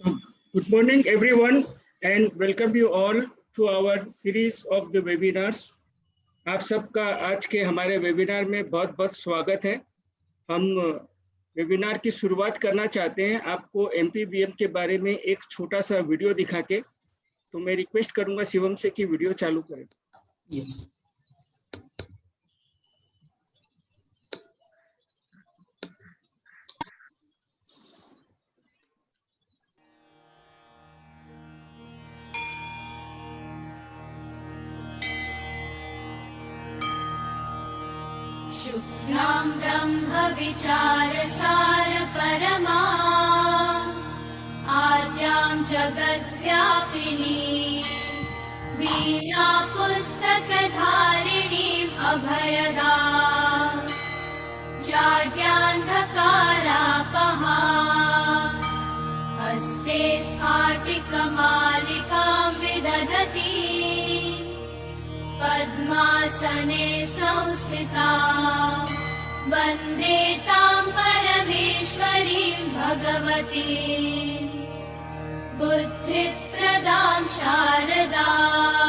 So, good morning, everyone, and welcome you all to our series of the webinars. आप सबका आज के हमारे वेबिनार में बहुत बहुत स्वागत है। हम वेबिनार की शुरुआत करना चाहते हैं आपको MPBM के बारे में एक छोटा सा वीडियो दिखा के। तो मैं रिक्वेस्ट करूंगा शिवम से कि वीडियो चालू करें। Yes. शुक्लां ब्रह्म विचारसार परमा आद्यां जगद्व्यापिनी वीणा पुस्तकधारिणीम् अभयदा जाड्यान्धकारापहा हस्ते स्फाटिकमालिकां विदधती पद्मासने संस्थिता वन्दे तां परमेश्वरीं भगवतीं बुद्धिप्रदां शारदाम्।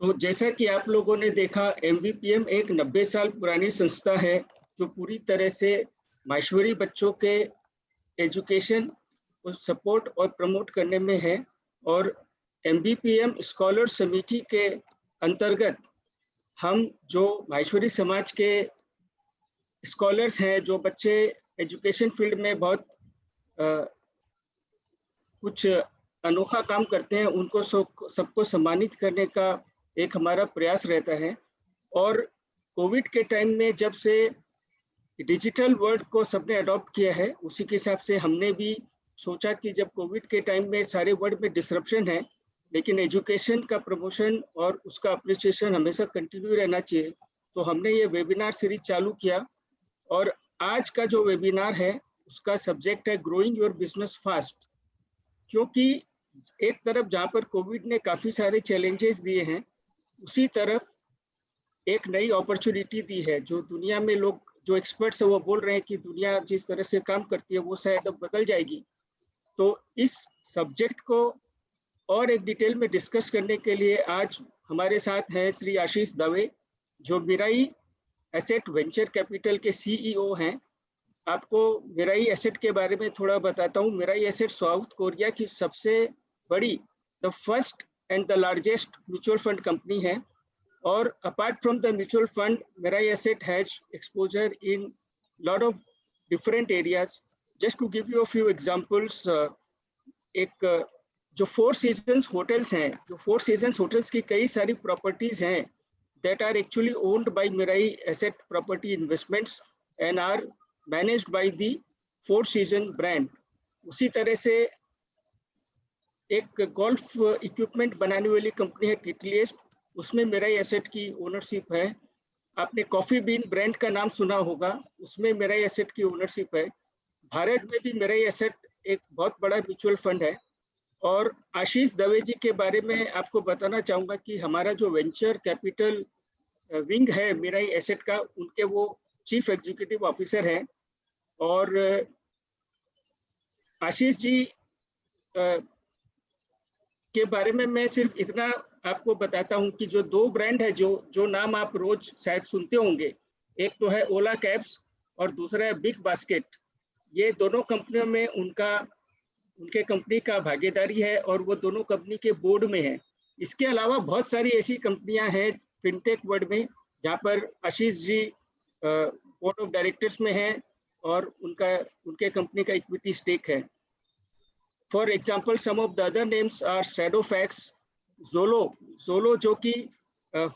तो जैसा कि आप लोगों ने देखा, MVPM एक 90 साल पुरानी संस्था है जो पूरी तरह से माहेश्वरी बच्चों के एजुकेशन को सपोर्ट और प्रमोट करने में है। और MVPM स्कॉलर समिति के अंतर्गत हम जो माहेश्वरी समाज के स्कॉलर्स हैं, जो बच्चे एजुकेशन फील्ड में बहुत कुछ अनोखा काम करते हैं, उनको सबको सम्मानित करने का एक हमारा प्रयास रहता है। और कोविड के टाइम में जब से डिजिटल वर्ल्ड को सबने अडॉप्ट किया है, उसी के हिसाब से हमने भी सोचा कि जब कोविड के टाइम में सारे वर्ल्ड में डिसरप्शन है, लेकिन एजुकेशन का प्रमोशन और उसका अप्रिसिएशन हमेशा कंटिन्यू रहना चाहिए, तो हमने ये वेबिनार सीरीज चालू किया। और आज का जो वेबिनार है उसका सब्जेक्ट है ग्रोइंग योर बिजनेस फास्ट। क्योंकि एक तरफ जहाँ पर कोविड ने काफ़ी सारे चैलेंजेस दिए हैं, उसी तरफ एक नई अपॉर्चुनिटी दी है। जो दुनिया में लोग, जो एक्सपर्ट्स है, वो बोल रहे हैं कि दुनिया जिस तरह से काम करती है वो शायद अब बदल जाएगी। तो इस सब्जेक्ट को और एक डिटेल में डिस्कस करने के लिए आज हमारे साथ हैं श्री आशीष दवे, जो मिराई एसेट वेंचर कैपिटल के CEO हैं। आपको मिराई एसेट के बारे में थोड़ा बताता हूँ। मिराई एसेट साउथ कोरिया की सबसे बड़ी, the first and the largest mutual fund company है। और apart from the mutual fund, Mirae asset has exposure in lot of different areas. Just to give you a few examples, एक जो four seasons hotels हैं, जो four seasons hotels की कई सारी properties हैं that are actually owned by Mirai Asset Property Investments and are managed by the Four Seasons brand। उसी तरह से एक गोल्फ इक्विपमेंट बनाने वाली कंपनी है टिटलिएस्ट, उसमें मेरा ही एसेट की ओनरशिप है। आपने कॉफी बीन ब्रांड का नाम सुना होगा, उसमें मेरा ही एसेट की ओनरशिप है। भारत में भी मेरा ही एसेट एक बहुत बड़ा म्यूचुअल फंड है। और आशीष दवे जी के बारे में आपको बताना चाहूंगा कि हमारा जो वेंचर कैपिटल विंग है मेरा ही एसेट का, उनके वो चीफ एग्जीक्यूटिव ऑफिसर हैं। और आशीष जी के बारे में मैं सिर्फ इतना आपको बताता हूं कि जो दो ब्रांड है जो जो नाम आप रोज शायद सुनते होंगे, एक तो है ओला कैब्स और दूसरा है बिग बास्केट। ये दोनों कंपनियों में उनके कंपनी का भागीदारी है और वो दोनों कंपनी के बोर्ड में है। इसके अलावा बहुत सारी ऐसी कंपनियां हैं फिनटेक वर्ल्ड में जहाँ पर Ashish ji board of directors में हैं और उनके कंपनी का इक्विटी स्टेक है। For example some of the other names are Shadowfax, Zolo जो कि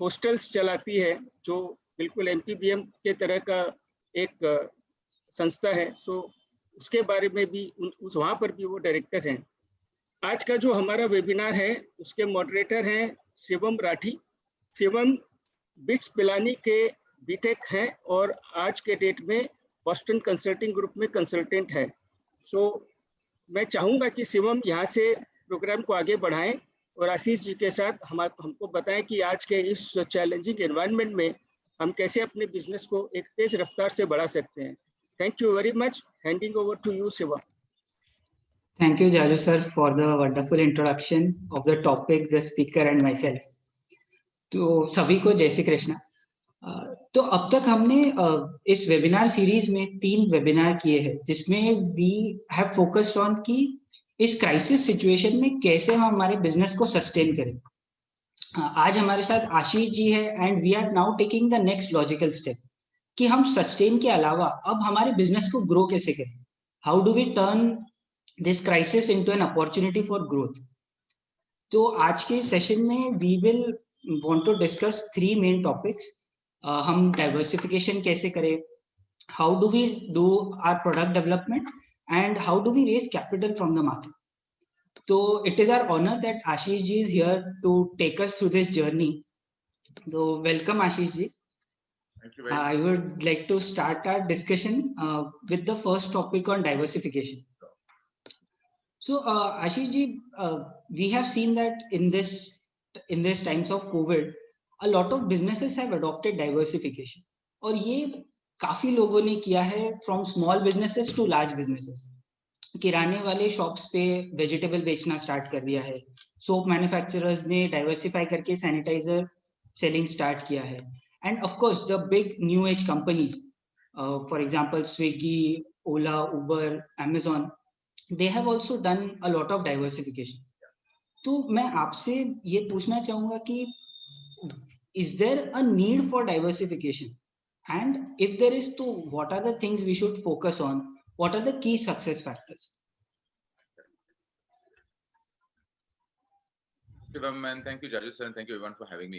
हॉस्टल्स चलाती है, जो बिल्कुल एमपीबीएम के तरह का एक संस्था है। सो उसके बारे में भी वहाँ पर भी वो डायरेक्टर हैं। आज का जो हमारा वेबिनार है उसके मॉडरेटर हैं शिवम राठी। शिवम बिट्स पिलानी के बीटेक हैं और आज के डेट में बॉस्टन कंसल्टिंग ग्रुप में कंसल्टेंट है। सो मैं चाहूँगा कि शिवम यहाँ से प्रोग्राम को आगे बढ़ाएं और आशीष जी के साथ हमको बताएं कि आज के इस चैलेंजिंग एनवायरनमेंट में हम कैसे अपने बिजनेस को एक तेज रफ्तार से बढ़ा सकते हैं। Thank you very much. Handing over to you Shivam. Thank you, Jaju sir, for the wonderful introduction of the topic, the speaker and myself. तो सभी को जय श्री कृष्णा। तो अब तक हमने इस वेबिनार सीरीज में 3 वेबिनार किए हैं जिसमें वी हैव फोकस्ड ऑन कि इस क्राइसिस सिचुएशन में कैसे हम हमारे बिजनेस को सस्टेन करें। आज हमारे साथ आशीष जी है and we are now taking the next logical step कि हम सस्टेन के अलावा अब हमारे बिजनेस को ग्रो कैसे करें। How do we turn this crisis into an opportunity for growth. तो आज के सेशन में we will want to discuss 3 main topics. हम डाइवर्सिफिकेशन कैसे करें, how do we do our product development and how do we raise capital from the market. तो it is our honour that Ashish ji is here to take us through this journey. तो welcome Ashish ji. I would like to start our discussion with the first topic on diversification. So, Ashish ji, we have seen that in this times of COVID, a lot of businesses have adopted diversification. और ये काफी लोगों ने किया है, from small businesses to large businesses. किराने वाले shops पे वेजिटेबल बेचना स्टार्ट कर दिया है, सोप मैन्युफैक्चरर्स ने डाइवर्सिफाई करके सैनिटाइजर सेलिंग स्टार्ट किया है, and of course the big new age companies, for example Swiggy, Ola, Uber, Amazon, they have also done a lot of diversification. तो मैं आपसे ये पूछना चाहूंगा कि is there a need for diversification, and if there is, तो what are the things we should focus on, what are the key success factors? Shivam, and thank you Jaju sir, and thank you everyone for having me.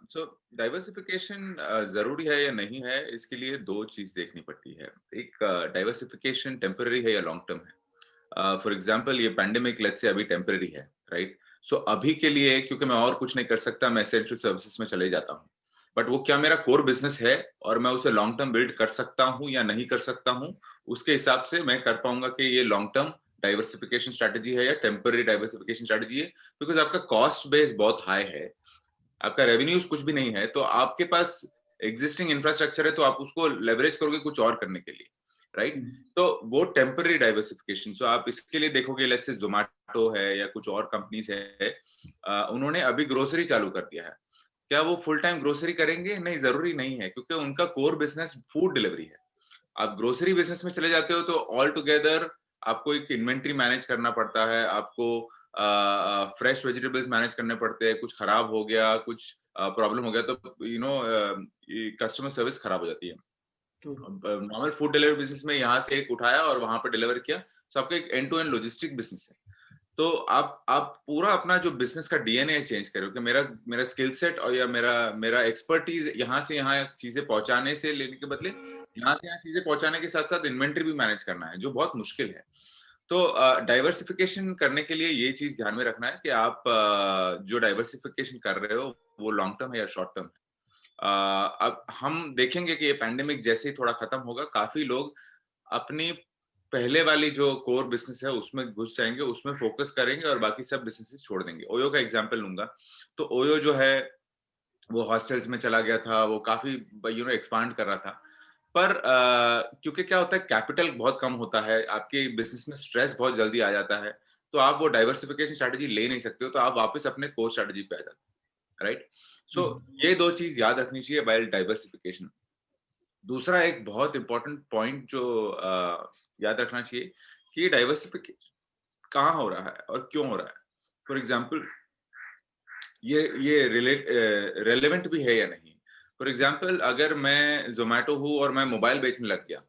So diversification जरूरी है या नहीं है, इसके लिए 2 चीज देखनी पड़ती है। एक डाइवर्सिफिकेशन टेम्पररी है या लॉन्ग टर्म है। फॉर एग्जांपल ये पैंडेमिक लेट्स से अभी टेम्पररी है, राइट। सो अभी के लिए क्योंकि मैं और कुछ नहीं कर सकता, मैं एसेंशियल सर्विसेज में चले जाता हूँ, बट वो क्या मेरा कोर बिजनेस है और मैं उसे लॉन्ग टर्म बिल्ड कर सकता हूँ या नहीं कर सकता हूँ, उसके हिसाब से मैं कर पाऊंगा कि ये लॉन्ग टर्म डाइवर्सिफिकेशन स्ट्रैटेजी है या टेम्पररी डाइवर्सिफिकेशन स्ट्रैटेजी है। बिकॉज आपका कॉस्ट बेस बहुत हाई है, आपका रेवेन्यूज कुछ भी नहीं है, तो आपके पास एग्जिस्टिंग इंफ्रास्ट्रक्चर है, तो आप उसको लेवरेज करोगे कुछ और करने के लिए, राइट। तो वो टेम्पररी डाइवर्सिफिकेशन। सो आप इसके लिए देखोगे लेट्स से जोमैटो है या कुछ और कंपनीज है, उन्होंने अभी ग्रोसरी चालू कर दिया है। क्या वो फुल टाइम ग्रोसरी करेंगे? नहीं, जरूरी नहीं है, क्योंकि उनका कोर बिजनेस फूड डिलीवरी है। आप ग्रोसरी बिजनेस में चले जाते हो तो ऑल टुगेदर आपको एक इन्वेंट्री मैनेज करना पड़ता है, आपको फ्रेश वेजिटेबल्स मैनेज करने पड़ते हैं, कुछ खराब हो गया, कुछ प्रॉब्लम हो गया तो कस्टमर सर्विस खराब हो जाती है। नॉर्मल फूड डिलीवरी बिजनेस में यहाँ से एक उठाया और वहां पर डिलीवर किया, तो आपका एक end to end logistic business है। तो आप पूरा अपना जो बिजनेस का डीएनए चेंज करो कि मेरा स्किल सेट और या मेरा एक्सपर्टीज यहाँ से यहाँ चीजें पहुंचाने से लेने के बदले यहाँ से यहाँ चीजें पहुंचाने के साथ साथ इन्वेंट्री भी मैनेज करना है, जो बहुत मुश्किल है। तो डाइवर्सिफिकेशन करने के लिए ये चीज ध्यान में रखना है कि आप जो डाइवर्सिफिकेशन कर रहे हो वो लॉन्ग टर्म है या शॉर्ट टर्म है। अब हम देखेंगे कि ये पैंडेमिक जैसे ही थोड़ा खत्म होगा, काफी लोग अपनी पहले वाली जो कोर बिजनेस है उसमें घुस जाएंगे, उसमें फोकस करेंगे और बाकी सब बिजनेसेस छोड़ देंगे। ओयो का एग्जांपल लूंगा, तो ओयो जो है वो हॉस्टल्स में चला गया था, वो काफी एक्सपांड कर रहा था, पर क्योंकि क्या होता है, कैपिटल बहुत कम होता है, आपके बिजनेस में स्ट्रेस बहुत जल्दी आ जाता है, तो आप वो डाइवर्सिफिकेशन स्ट्रेटजी ले नहीं सकते हो, तो आप वापस अपने कोर स्ट्रेटजी पे आ जाते हो, राइट। सो ये दो चीज याद रखनी चाहिए वाइल डाइवर्सिफिकेशन। दूसरा एक बहुत इंपॉर्टेंट पॉइंट जो याद रखना चाहिए कि डाइवर्सिफिकेशन कहाँ हो रहा है और क्यों हो रहा है। फॉर एग्जाम्पल ये रेलेवेंट भी है या नहीं। फॉर एग्जाम्पल अगर मैं जोमेटो हूँ और मैं मोबाइल बेचने लग गया,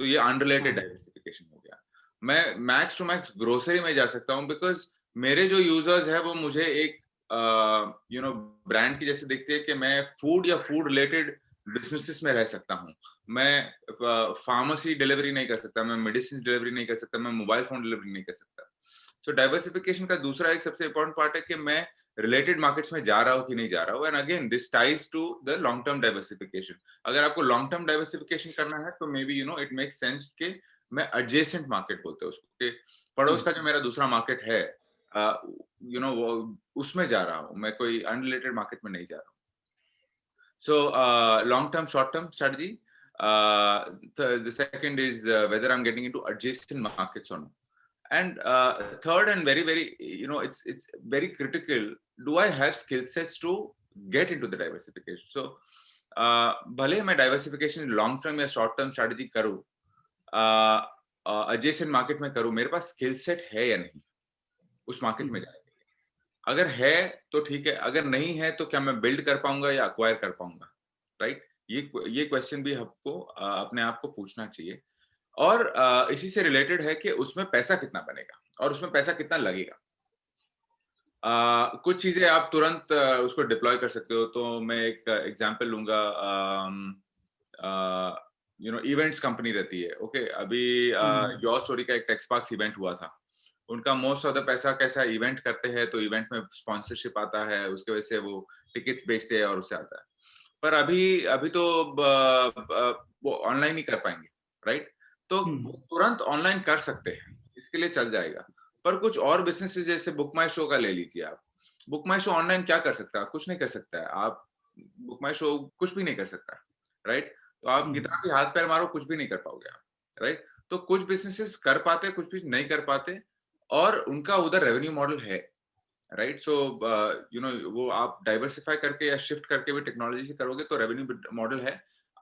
तो ये अनरिलेटेड डाइवर्सिफिकेशन हो गया। मैं मैक्स टू मैक्स ग्रोसरी में जा सकता हूँ, बिकॉज मेरे जो यूजर्स है वो मुझे एक ब्रांड की जैसे देखते हैं कि मैं फूड या फूड रिलेटेड बिजनेसेस में रह सकता हूँ। मैं फार्मेसी डिलीवरी नहीं कर सकता, मैं मेडिसिन डिलीवरी नहीं कर सकता, मैं मोबाइल फोन डिलीवरी नहीं कर सकता। सो डाइवर्सिफिकेशन का दूसरा एक सबसे इंपॉर्टेंट पार्ट है कि मैं रिलेटेड मार्केट्स में जा रहा हूँ कि नहीं जा रहा हूँ। And again this ties to the long term diversification. अगर आपको लॉन्ग टर्म डाइवर्सिफिकेशन करना है तो maybe it makes sense कि मैं एडजेसेंट मार्केट बोलते हैं उसको, कि पड़ोस का जो मेरा दूसरा मार्केट है वो उसमें जा रहा हूँ, मैं कोई अनरिलेटेड मार्केट में नहीं जा रहा हूँ। So long term, short term strategy. The second is whether I'm getting into adjacent markets or not. And third and very it's very critical. Do I have skill sets to get into the diversification? So भले मैं diversification long term या short term strategy करूँ, adjacent market में करूँ, मेरे पास skill set है या नहीं उस market में जाने के लिए। अगर है तो ठीक है, अगर नहीं है तो क्या मैं बिल्ड कर पाऊंगा या अक्वायर कर पाऊंगा, राइट। ये क्वेश्चन भी आपको अपने आप को पूछना चाहिए। और इसी से रिलेटेड है कि उसमें पैसा कितना बनेगा और उसमें पैसा कितना लगेगा। कुछ चीजें आप तुरंत उसको डिप्लॉय कर सकते हो। तो मैं एक एग्जांपल लूंगा, इवेंट्स कंपनी रहती है, ओके। अभी योर स्टोरी का एक टेक्सपार्क्स इवेंट हुआ था, उनका मोस्ट ऑफ द पैसा कैसा इवेंट करते हैं, तो इवेंट में स्पॉन्सरशिप आता है, उसके वजह से वो टिकट्स बेचते हैं और उससे आता है। पर अभी तो वो ऑनलाइन ही कर पाएंगे, राइट। तो तुरंत ऑनलाइन कर सकते हैं, इसके लिए चल जाएगा। पर कुछ और बिजनेसेस जैसे बुक माई शो का ले लीजिए आप। बुक माई शो ऑनलाइन क्या कर सकता है, कुछ नहीं कर सकता है। आप बुक माई शो कुछ भी नहीं कर सकता, राइट। तो आप कितना भी हाथ पैर मारो कुछ भी नहीं कर पाओगे आप, राइट। तो कुछ बिजनेसेस कर पाते, कुछ भी नहीं कर पाते, और उनका उधर रेवेन्यू मॉडल है, राइट। सो वो आप डाइवर्सिफाई करके या शिफ्ट करके भी टेक्नोलॉजी से करोगे तो रेवेन्यू मॉडल है।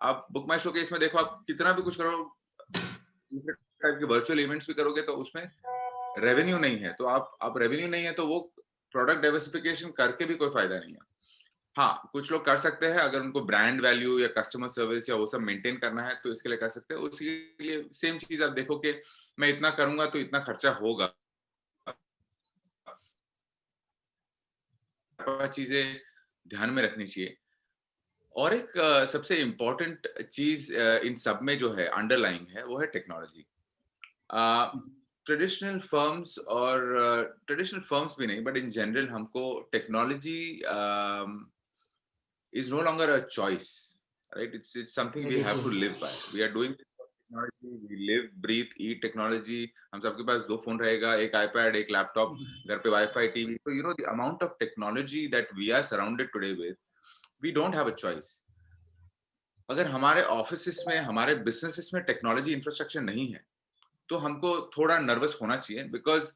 आप बुक माई शो के इसमें देखो, आप कितना भी कुछ करो, दूसरे टाइप के वर्चुअल इवेंट्स भी करोगे तो उसमें रेवेन्यू नहीं है। तो आप रेवेन्यू नहीं है तो वो प्रोडक्ट डाइवर्सिफिकेशन करके भी कोई फायदा नहीं है। हाँ, कुछ लोग कर सकते हैं, अगर उनको ब्रांड वैल्यू या कस्टमर सर्विस या वो सब मेंटेन करना है तो इसके लिए कर सकते हैं। उसके लिए सेम चीज आप देखो कि मैं इतना करूंगा तो इतना खर्चा होगा, चीजें ध्यान में रखनी चाहिए। और एक सबसे इम्पोर्टेंट चीज इन सब में जो है अंडरलाइंग है, वो है टेक्नोलॉजी। ट्रेडिशनल फर्म्स और ट्रेडिशनल फर्म्स भी नहीं, बट इन जनरल हमको technology is no longer a choice, right? It's something we have to live by. We are doing technology, we live, breathe, eat technology. हम सबके पास 2 phone रहेगा, एक iPad, एक laptop, घर पे वाईफाई, टीवी। तो the amount of technology that we are surrounded today with, we don't have a choice. अगर हमारे ऑफिसेस में, हमारे बिजनेसेस में टेक्नोलॉजी इंफ्रास्ट्रक्चर नहीं है तो हमको थोड़ा नर्वस होना चाहिए। बिकॉज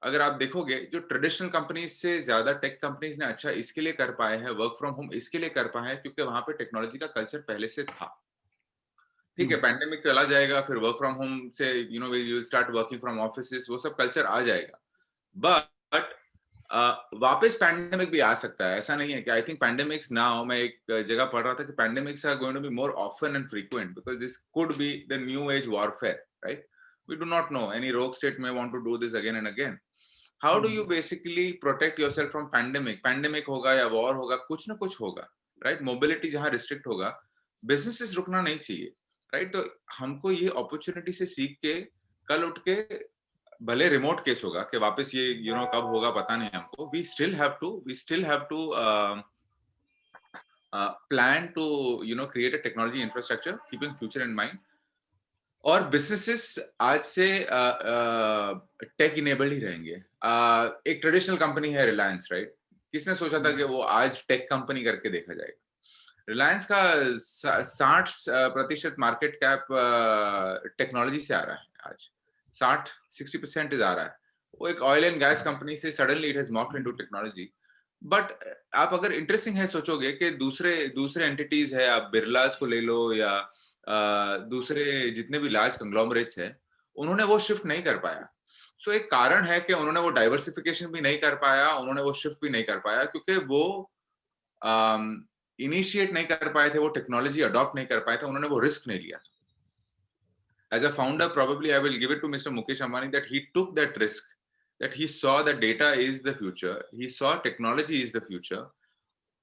अगर आप देखोगे, जो ट्रेडिशनल कंपनीज से ज्यादा टेक कंपनीज ने अच्छा इसके लिए कर पाए हैं, वर्क फ्रॉम होम इसके लिए कर पाए हैं क्योंकि वहां पे टेक्नोलॉजी का कल्चर पहले से था। ठीक है, पैंडेमिक चला जाएगा, फिर वर्क फ्रॉम होम से you will start working from offices, वो सब कल्चर आ जाएगा। बट वापस पैंडेमिक भी आ सकता है, ऐसा नहीं है कि आई थिंक पैंडेमिक्स नाउ, मैं एक जगह पढ़ रहा था कि pandemics are going to be more often and frequent because this could be the new age warfare, right. We do not know, any rogue state may want to do this again and again. How do you basically protect yourself from pandemic होगा या war होगा, कुछ ना कुछ होगा, right? Mobility जहाँ restrict होगा, businesses रुकना नहीं चाहिए, right? तो हमको ये opportunity से सीख के कल उठ के भले रिमोट केस होगा कि वापस ये कब होगा पता नहीं हमको, we still have to plan to create a technology infrastructure keeping future in mind. और बिजनेसेस आज से टेक इनेबल्ड ही रहेंगे। एक ट्रेडिशनल कंपनी है रिलायंस, राइट? किसने सोचा था कि वो आज टेक कंपनी करके देखा जाएगा? रिलायंस का 60% मार्केट कैप टेक्नोलॉजी से आ रहा है आज, 60% आ रहा है। वो एक ऑयल एंड गैस कंपनी से suddenly it has morphed into technology. But आप अगर इंटरेस्टिंग है सोचोगे कि दूसरे एंटिटीज है, आप बिरलास को ले लो या दूसरे जितने भी लार्ज कंग्लोमरेट्स है, उन्होंने वो शिफ्ट नहीं कर पाया। सो एक कारण है कि उन्होंने वो डाइवर्सिफिकेशन भी नहीं कर पाया, उन्होंने वो शिफ्ट भी नहीं कर पाया, क्योंकि वो इनिशिएट नहीं कर पाए थे, वो टेक्नोलॉजी अडॉप्ट नहीं कर पाए थे, उन्होंने वो रिस्क नहीं लिया। As a founder, probably I will give it to Mr. Mukesh Ambani that he took that risk, that he saw that data is the future, he saw technology is the future,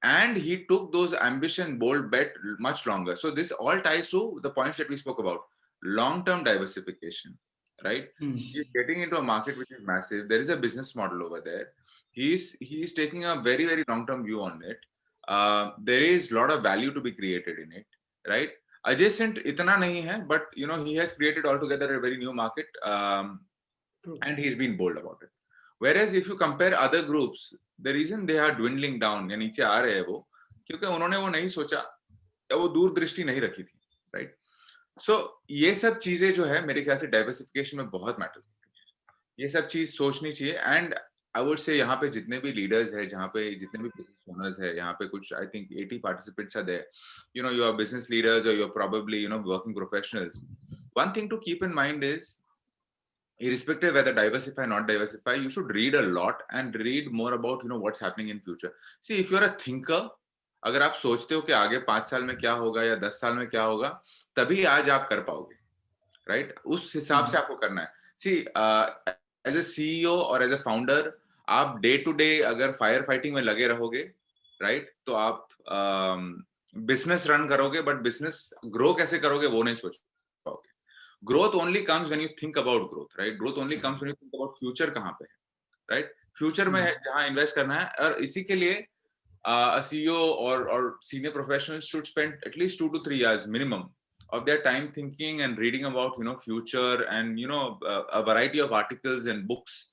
and he took those ambition bold bet much longer. So this all ties to the points that we spoke about, long-term diversification, right? He's getting into a market which is massive. There is a business model over there. He's taking a very, very long-term view on it. There is a lot of value to be created in it, right? Adjacent itna nahi hai, but he has created altogether a very new market, and he's been bold about it. Whereas if you compare other groups, the reason they are dwindling down या नीचे आ रहे हैं वो, क्योंकि उन्होंने वो नहीं सोचा या वो दूरदृष्टि नहीं रखी थी, राइट? सो ये सब चीजें जो है मेरे ख्याल से डाइवर्सिफिकेशन में बहुत मैटर करती है। ये सब चीज सोचनी चाहिए। एंड आई वुड से यहाँ पे जितने भी लीडर्स है, जहाँ पे जितने भी बिजनेस ओनर्स है, यहाँ पे कुछ I think 80 participants are there, you are business leaders or you're probably working professionals. One thing to keep in mind is, irrespective whether diversify or not diversify, you should read a lot and read more about what's happening in future. See, if you're a thinker, अगर आप सोचते हो कि आगे 5 साल में क्या होगा या 10 साल में क्या होगा, तभी आज आप कर पाओगे, राइट? उस हिसाब से आपको करना है। See, as a CEO और as a founder, आप डे टू डे अगर फायर फाइटिंग में लगे रहोगे, राइट, तो आप बिजनेस रन करोगे, बट बिजनेस ग्रो कैसे करोगे वो नहीं सोच पाओगे। Growth only comes when you think about growth, right? Growth only comes when you think about future कहाँ पे है, right? Future में है जहाँ इन्वेस्ट करना है, और इसी के लिए a CEO or senior professionals should spend at least 2 to 3 years minimum of their time thinking and reading about future and a variety of articles and books.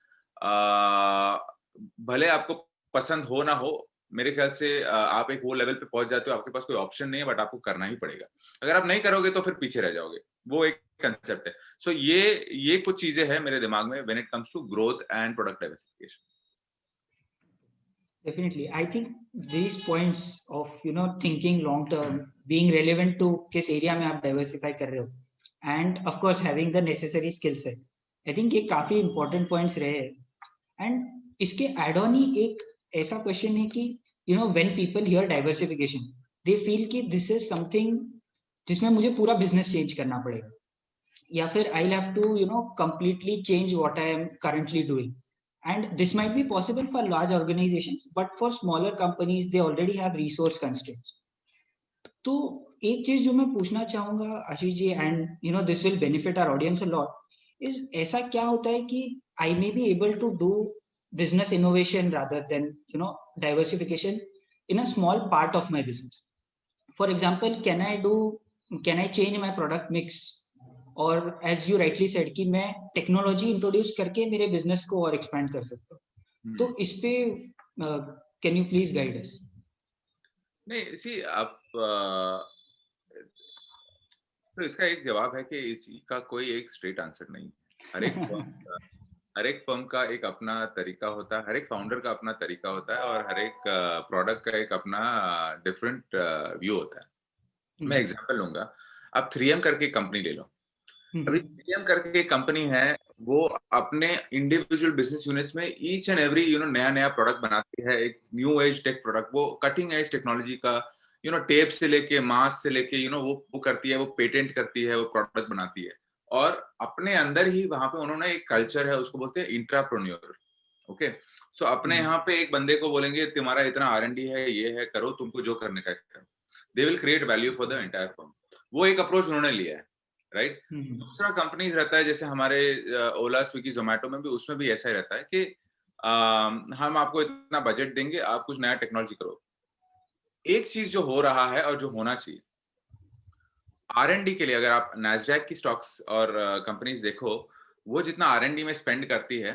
भले आपको पसंद हो ना हो, मेरे ख्याल से आप एक वो लेवल पे पहुंच जाते हो, आपके पास कोई ऑप्शन नहीं है, बट आपको करना ही पड़ेगा। अगर आप नहीं करोगे तो फिर पीछे रह जाओगे। वो एक कंसेप्ट है। सो ये कुछ चीजें हैं मेरे दिमाग में when it comes to growth and product diversification. Definitely, I think these points of thinking long term, being relevant to किस एरिया में आप डाइवर्सिफाई कर रहे हो, and of course having the necessary skill set, I think ये काफी important points रहे। and इसके add on ही एक ऐसा क्वेश्चन है कि when people hear diversification, they feel कि this is something जिसमें मुझे पूरा बिजनेस चेंज करना पड़ेगा, या फिर I'll have to completely change what I am currently doing. And this might be possible for large organizations, but for smaller companies they already have resource constraints. तो एक चीज जो मैं पूछना चाहूंगा Ashish ji, and this will benefit our audience a lot, is ऐसा क्या होता है कि I may be able to do business innovation rather than diversification in a small part of my business. For example, can I change my product mix, और as you rightly said कि मैं technology introduce करके मेरे business को और expand कर सकता हूँ। तो इस पे can you please guide us? नहीं, सी आप तो इसका एक जवाब है कि इसका कोई एक स्ट्रेट आंसर नहीं। हर एक फर्म का एक अपना तरीका होता है, हर एक फाउंडर का अपना तरीका होता है, और हर एक प्रोडक्ट का एक अपना डिफरेंट व्यू होता है। मैं एग्जांपल लूंगा, आप 3M करके कंपनी ले लो। अभी 3M करके कंपनी है, वो अपने इंडिविजुअल बिजनेस यूनिट्स में ईच एंड एवरी नया प्रोडक्ट बनाती है, एक न्यू एज टेक प्रोडक्ट, वो कटिंग एज टेक्नोलॉजी का टेप से लेके मास से लेके वो करती है, वो पेटेंट करती है, वो प्रोडक्ट बनाती है, और अपने अंदर ही वहां पे उन्होंने एक कल्चर है, उसको बोलते हैं इंट्राप्रेन्योर। ओके, सो अपने यहाँ पे एक बंदे को बोलेंगे तुम्हारा इतना R&D है, ये है, करो, तुमको जो करने का करो। They will create value for the entire firm. वो एक अप्रोच उन्होंने लिया है। राइट। दूसरा कंपनीज रहता है जैसे हमारे ओला स्विगी जोमेटो में भी, उसमें भी ऐसा ही रहता है कि हम आपको इतना बजट देंगे, आप कुछ नया टेक्नोलॉजी करो। एक चीज जो हो रहा है और जो होना चाहिए, R&D के लिए अगर आप नैस्डैक की स्टॉक्स और कंपनीज देखो, वो जितना R&D में स्पेंड करती है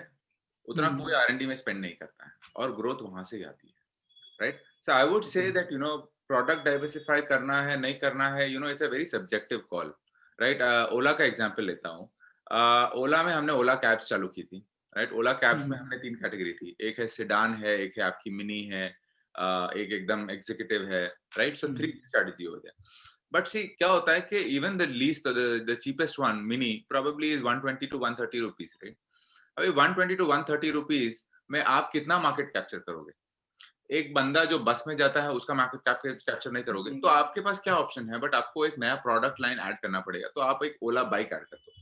उतना कोई R&D में स्पेंड नहीं करता है, और ग्रोथ वहां से ही आती है, right. So I would say that product diversify करना है नहीं करना है, it's a very subjective call, right. Ola का एग्जांपल लेता हूँ। ओला में हमने ओला कैब्स चालू की थी, राइट। ओला कैब्स में हमने 3 कैटेगरी थी, एक है सेडान है, एक है आपकी मिनी है, एक एकदम एग्जीक्यूटिव है, राइट। सो 3 स्ट्रेटजी हो गया। बट सी क्या होता है कि even the least the cheapest one mini probably is 120 to 130 rupees, right. अभी 120 to 130 रुपीज में आप कितना मार्केट कैप्चर करोगे? एक बंदा जो बस में जाता है उसका मार्केट कैप्चर नहीं करोगे, तो आपके पास क्या ऑप्शन है? बट आपको एक नया प्रोडक्ट लाइन ऐड करना पड़ेगा, तो आप एक ओला बाइक ऐड कर दो,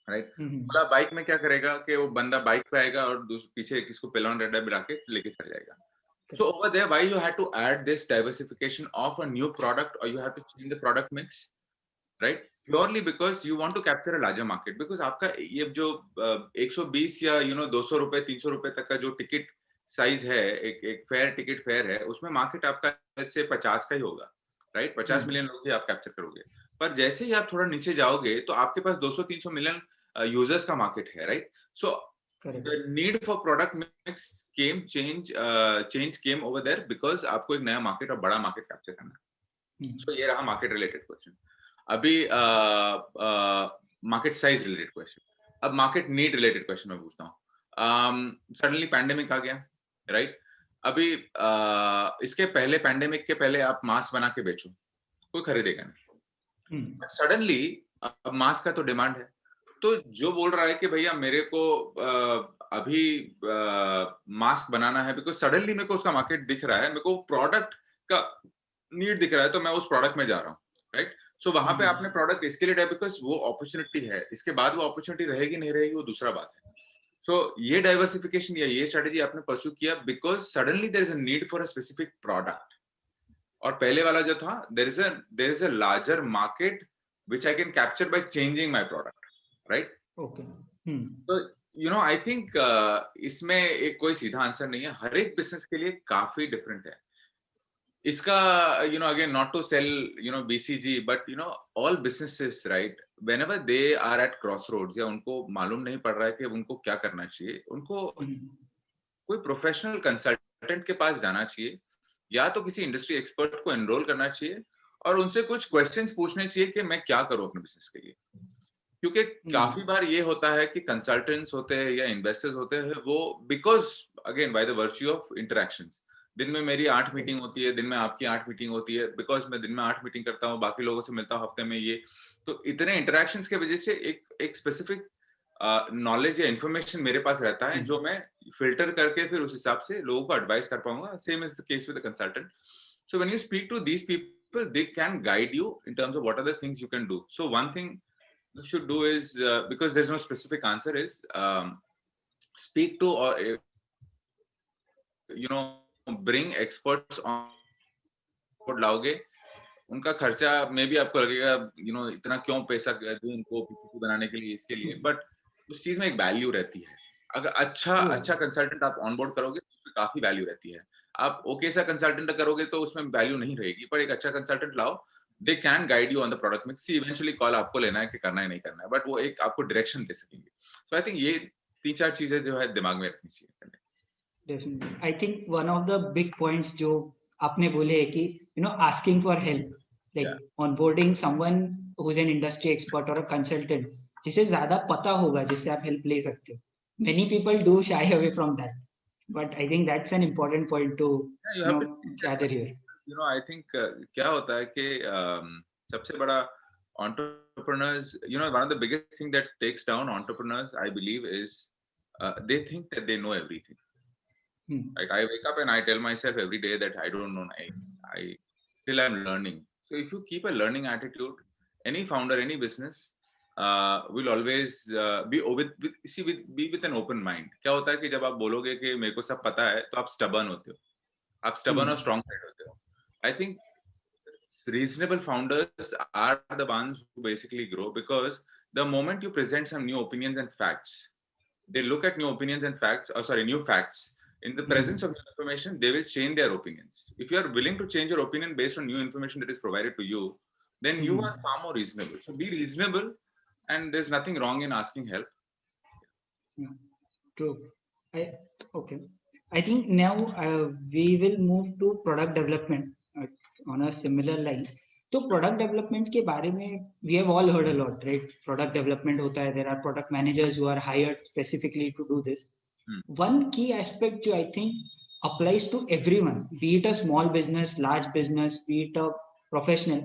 राइट। ओला बाइक में क्या करेगा कि वो बंदा बाइक पे आएगा और पीछे किसको पेलॉन रेड बिला के लेके चला जाएगा। So over there, why you had to add this diversification of a new product, or you have to change the product mix, right? Purely because you want to capture a larger market. Because आपका ये जो 120 या 200 रुपए 300 रुपए तक का जो ticket size है, एक फेयर टिकट फेयर है, उसमें मार्केट आपका से 50 का ही होगा, राइट। 50 मिलियन लोग ही आप कैप्चर करोगे। पर जैसे ही आप थोड़ा नीचे जाओगे तो आपके पास 200-300 मिलियन यूजर्स का मार्केट है, right. So the need for product mix change came over there because आपको एक नया मार्केट और बड़ा मार्केट कैप्चर करना है। So ये रहा मार्केट रिलेटेड क्वेश्चन। अभी मार्केट साइज रिलेटेड क्वेश्चन। अब मार्केट नीड रिलेटेड क्वेश्चन मैं पूछता हूँ। सडनली पैंडेमिक आ गया, राइट। अभी इसके पहले, पैंडेमिक के पहले आप मास्क बना के बेचो, कोई खरीदेगा नहीं। सडनली अब मास्क का तो डिमांड है, तो जो बोल रहा है कि भैया मेरे को अभी मास्क बनाना है, बिकॉज सडनली मेरे को उसका मार्केट दिख रहा है, मेरे को प्रोडक्ट का नीड दिख रहा है, तो मैं उस प्रोडक्ट में जा रहा हूँ, राइट। सो वहां पे आपने प्रोडक्ट इसके लिए बिकॉज वो अपॉर्चुनिटी है, इसके बाद वो अपॉर्चुनिटी रहेगी नहीं रहेगी वो दूसरा बात है। सो ये डाइवर्सिफिकेशन या ये स्ट्रेटेजी आपने परस्यू किया because suddenly there is a need for a specific product, और पहले वाला जो था there is a larger market which I can capture by changing my product, right. Okay. तो आई थिंक इसमें एक कोई सीधा आंसर नहीं है, हर एक बिजनेस के लिए काफी डिफरेंट है इसका। Again not to sell BCG, but all businesses, right, whenever they are at crossroads या उनको मालूम नहीं पड़ रहा है कि उनको क्या करना चाहिए, उनको कोई प्रोफेशनल कंसल्टेंट के पास जाना चाहिए, या तो किसी इंडस्ट्री एक्सपर्ट को एनरोल करना चाहिए और उनसे कुछ क्वेश्चंस पूछने चाहिए कि मैं क्या करूं अपने बिजनेस के लिए। क्योंकि काफी बार ये होता है कि कंसल्टेंट्स होते हैं या इन्वेस्टर्स होते हैं, वो because again by the virtue of interactions, दिन में मेरी 8 मीटिंग होती है, दिन में आपकी 8 मीटिंग होती है, बिकॉज मैं दिन में 8 मीटिंग करता हूँ, बाकी लोगों से मिलता हूँ हफ्ते में ये, तो इतने इंटरेक्शंस के वजह से एक स्पेसिफिक नॉलेज या इन्फॉर्मेशन मेरे पास रहता है जो मैं फिल्टर करके फिर उस हिसाब से लोगों को एडवाइस कर पाऊंगा। Same is the case with the consultant. So when you speak to these people, they can guide you in terms of what are the things you can do. So one thing you should do is because there's no specific answer is speak to or bring experts on board लाओगे, उनका खर्चा में भी आपको लगेगा इतना क्यों पैसा दूं उनको PPT बनाने के लिए, इसके लिए, बट उस चीज में एक वैल्यू रहती है। अगर अच्छा कंसल्टेंट आप ऑन बोर्ड करोगे तो उसमें काफी वैल्यू रहती है। आप ओके सा कंसल्टेंट करोगे तो उसमें वैल्यू नहीं रहेगी, पर एक अच्छा कंसल्टेंट लाओ, they can guide you on the product mix. See, eventually call आपको लेना है कि करना है नहीं करना है, but वो एक आपको direction दे सकेंगे। So I think ये 3-4 चीजें जो है दिमाग में रखनी चाहिए। Definitely. I think one of the big points जो आपने बोले है कि asking for help, like onboarding someone who's an industry expert or a consultant, जिसे ज्यादा पता होगा, जिससे आप help ले सकते हो। Many people do shy away from that, but I think that's an important point to gather here. I think क्या होता है कि सबसे बड़ा entrepreneurs, one of the biggest thing that takes down entrepreneurs, I believe, is they think that they know everything. Like I wake up and I tell myself every day that I don't know, I still am learning. So if you keep a learning attitude, any founder, any business will always be with an open mind. क्या होता है कि जब आप बोलोगे कि मेरे को सब पता है, तो आप stubborn होते हो, आप stubborn और strong side होते हो। I think reasonable founders are the ones who basically grow, because the moment you present some new opinions and facts, they look at new opinions and facts, or sorry, new facts. In the presence of new information, they will change their opinions. If you are willing to change your opinion based on new information that is provided to you, then you are far more reasonable. So be reasonable, and there's nothing wrong in asking help. True. Okay. I think now we will move to product development on a similar line. तो product development के बारे में we have all heard a lot, right? Product development होता है, there are product managers who are hired specifically to do this. One key aspect जो I think applies to everyone, be it a small business, large business, be it a professional,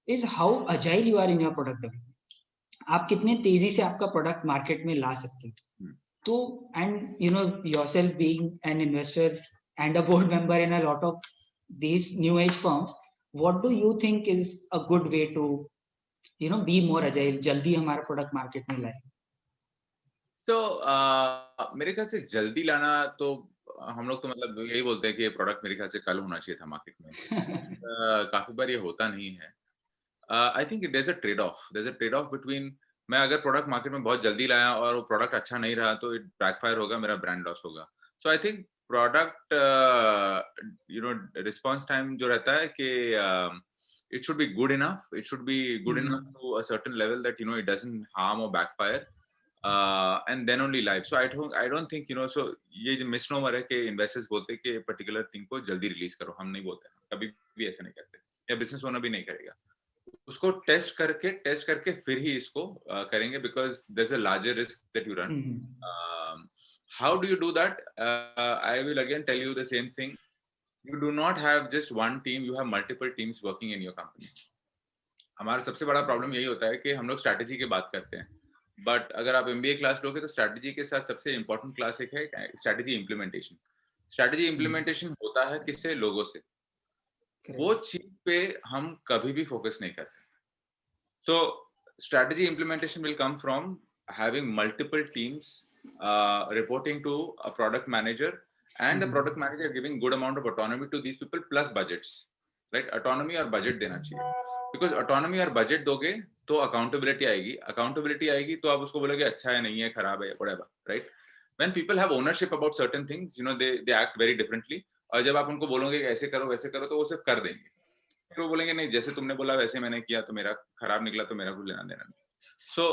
is how agile you are in your product development. आप कितने तेजी से आपका product market में ला सकते हैं. So, and you know, yourself being an investor and a board member in a lot of these new age firms, what do you think is a good way to, you know, be more agile, जल्दी हमारा product market में लाए? So, मेरे ख्याल से जल्दी लाना तो हम लोग तो मतलब यही बोलते हैं कि ये प्रोडक्ट मेरे ख्याल से कल होना चाहिए था मार्केट में. काफी बार ये होता नहीं है. I think there is a trade off between, मैं अगर प्रोडक्ट मार्केट में बहुत जल्दी लाया और वो प्रोडक्ट अच्छा नहीं रहा तो इट बैकफायर होगा, मेरा ब्रांड लॉस होगा. So I think product you know response time जो रहता है कि it should be good enough. It should be good enough to a certain level that you know it doesn't harm or backfire, and then only live. So I don't think you know. So ये जो misnomer है कि investors बोलते हैं कि particular thing को जल्दी release करो, हम नहीं बोलते, कभी भी ऐसा नहीं करते, या business owner भी नहीं करेगा. उसको टेस्ट करके फिर ही इसको करेंगे, because there's a larger risk that you run. How do you do that? I will again tell you the same thing. You do not have just one team, you have multiple teams working in your company. हमारा सबसे बड़ा problem यही होता है कि हम लोग strategy की बात करते हैं, बट अगर आप MBA क्लास लोगे तो स्ट्रैटेजी के साथ सबसे इंपॉर्टेंट क्लास एक है स्ट्रैटेजी इम्प्लीमेंटेशन. स्ट्रैटेजी इम्प्लीमेंटेशन होता है किससे? लोगों से. वो चीज पे हम कभी भी फोकस नहीं करते. So strategy implementation will come from having multiple teams reporting to a product manager, and the product manager giving good amount of autonomy to these people plus budgets, right? Autonomy और budget देना चाहिए, because autonomy और budget दोगे तो accountability आएगी तो आप उसको बोलोगे अच्छा है, नहीं है, खराब है, whatever, right? When people have ownership about certain things, you know, they act very differently. और जब आप उनको बोलोगे कि ऐसे करो वैसे करो तो वो सब कर देंगे. फिर वो बोलेंगे नहीं, जैसे तुमने बोला वैसे मैंने किया तो मेरा खराब निकला तो मेरा कुछ लेना देना नहीं. So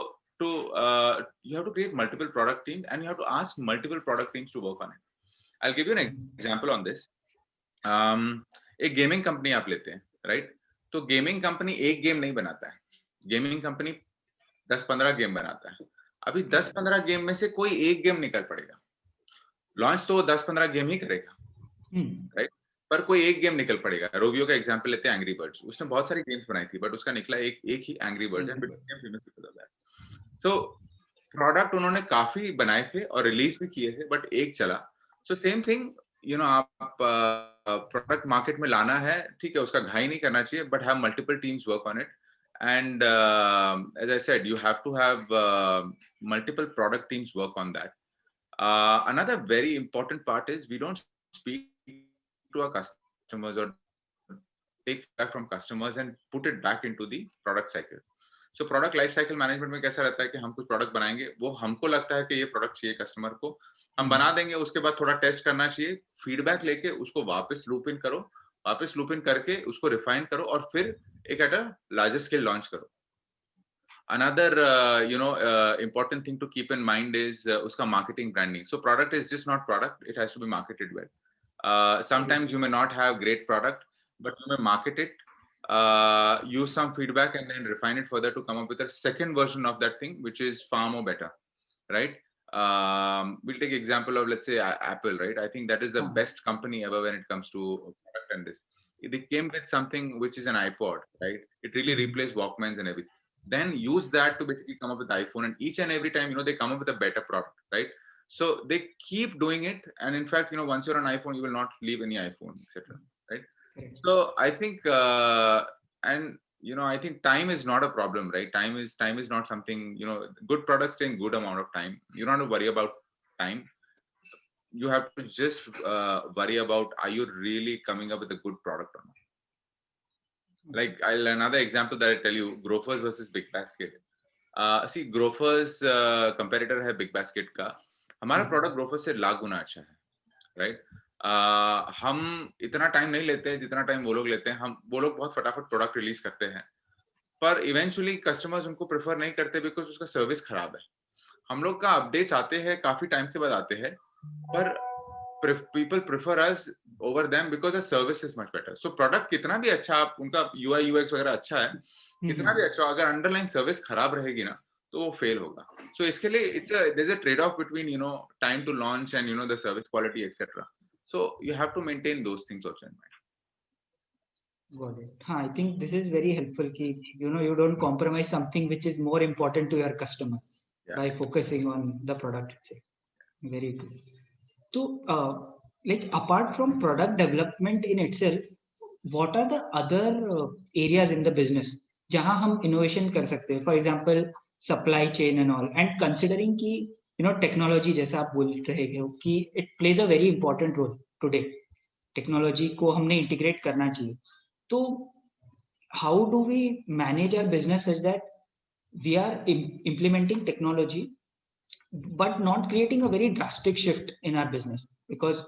you have to create multiple product teams, and you have to ask multiple product teams to work on it. I'll give you an example on this. एक गेमिंग कंपनी आप लेते हैं, राइट? तो गेमिंग कंपनी एक game नहीं बनाता है, gaming company 10-15 game बनाता है. अभी 10-15 गेम में से कोई एक गेम निकल पड़ेगा, लॉन्च तो 10-15 गेम ही करेगा, राइट? पर कोई एक गेम निकल पड़ेगा. रोबियो का एग्जांपल लेते हैं, एंग्री बर्ड्स. उसने बहुत सारी गेम्स बनाई थी, बट उसका निकला एक ही angry birds, and become famous because of that. So product उन्होंने काफी बनाए थे और रिलीज भी किए थे, बट एक चला. So same thing, you know, आप प्रोडक्ट मार्केट में लाना है, ठीक है, उसका घाई नहीं करना चाहिए, but have multiple teams work on it. And as I said, you have to have multiple product teams work on that. Another very important part is we don't speak to our customers or take feedback from customers and put it back into the product cycle. So product life cycle management में कैसा रहता है कि हम कुछ product बनाएंगे, वो हमको लगता है कि ये प्रोडक्ट चाहिए कस्टमर को, हम बना देंगे, उसके बाद थोड़ा टेस्ट करना चाहिए, फीडबैक लेके उसको वापस लूप इन करो, वापस लूप इन करके उसको रिफाइन करो, और फिर एक at a larger scale launch करो. Another important thing to keep in mind is uska marketing branding. So product is just not product, it has to be marketed well. Sometimes you may not have great product, but you may market it, use some feedback, and then refine it further to come up with a second version of that thing, which is far more better, right? We'll take example of, let's say, Apple, right? I think that is the best company ever when it comes to product and this. They came with something which is an iPod, right? It really replaced Walkmans and everything. Then use that to basically come up with iPhone, and each and every time, you know, they come up with a better product, right? So they keep doing it, and in fact, you know, once you're on iPhone, you will not leave any iPhone, etc., right? So I think, and you know, I think time is not a problem, right? Time is not something, you know, good products take good amount of time. You don't have to worry about time. You have to just worry about, are you really coming up with a good product or not? Like another example that I tell you, Grofers versus Big Basket. See, Grofers competitor है Big Basket का. हमारा product Grofers से लाख गुना अच्छा है, right? हम इतना time नहीं लेते हैं जितना टाइम वो लोग लेते हैं. वो लोग बहुत फटाफट प्रोडक्ट रिलीज करते हैं, पर इवेंचुअली कस्टमर्स उनको प्रेफर नहीं करते बिकॉज उसका सर्विस खराब है. हम लोग का अपडेट्स आते हैं काफी टाइम के बाद आते हैं, पर people prefer us over them because the service is much better. So product कितना भी अच्छा, आप उनका UI UX वगैरह अच्छा है, कितना भी अच्छा, अगर underlying service खराब रहेगी ना तो वो फेल होगा. So इसके लिए there's a trade off between time to launch and the service quality etc. So you have to maintain those things also in mind. Got it. I think this is very helpful कि you don't compromise something which is more important to your customer by focusing on the product itself. Very good. So, like apart from product development in itself, what are the other areas in the business जहाँ हम innovation कर सकते हैं? For example, supply chain and all. And considering कि technology जैसा आप बोल रहे हो कि it plays a very important role today. Technology को हमने integrate करना चाहिए. So, how do we manage our business such that we are implementing technology but not creating a very drastic shift in our business? Because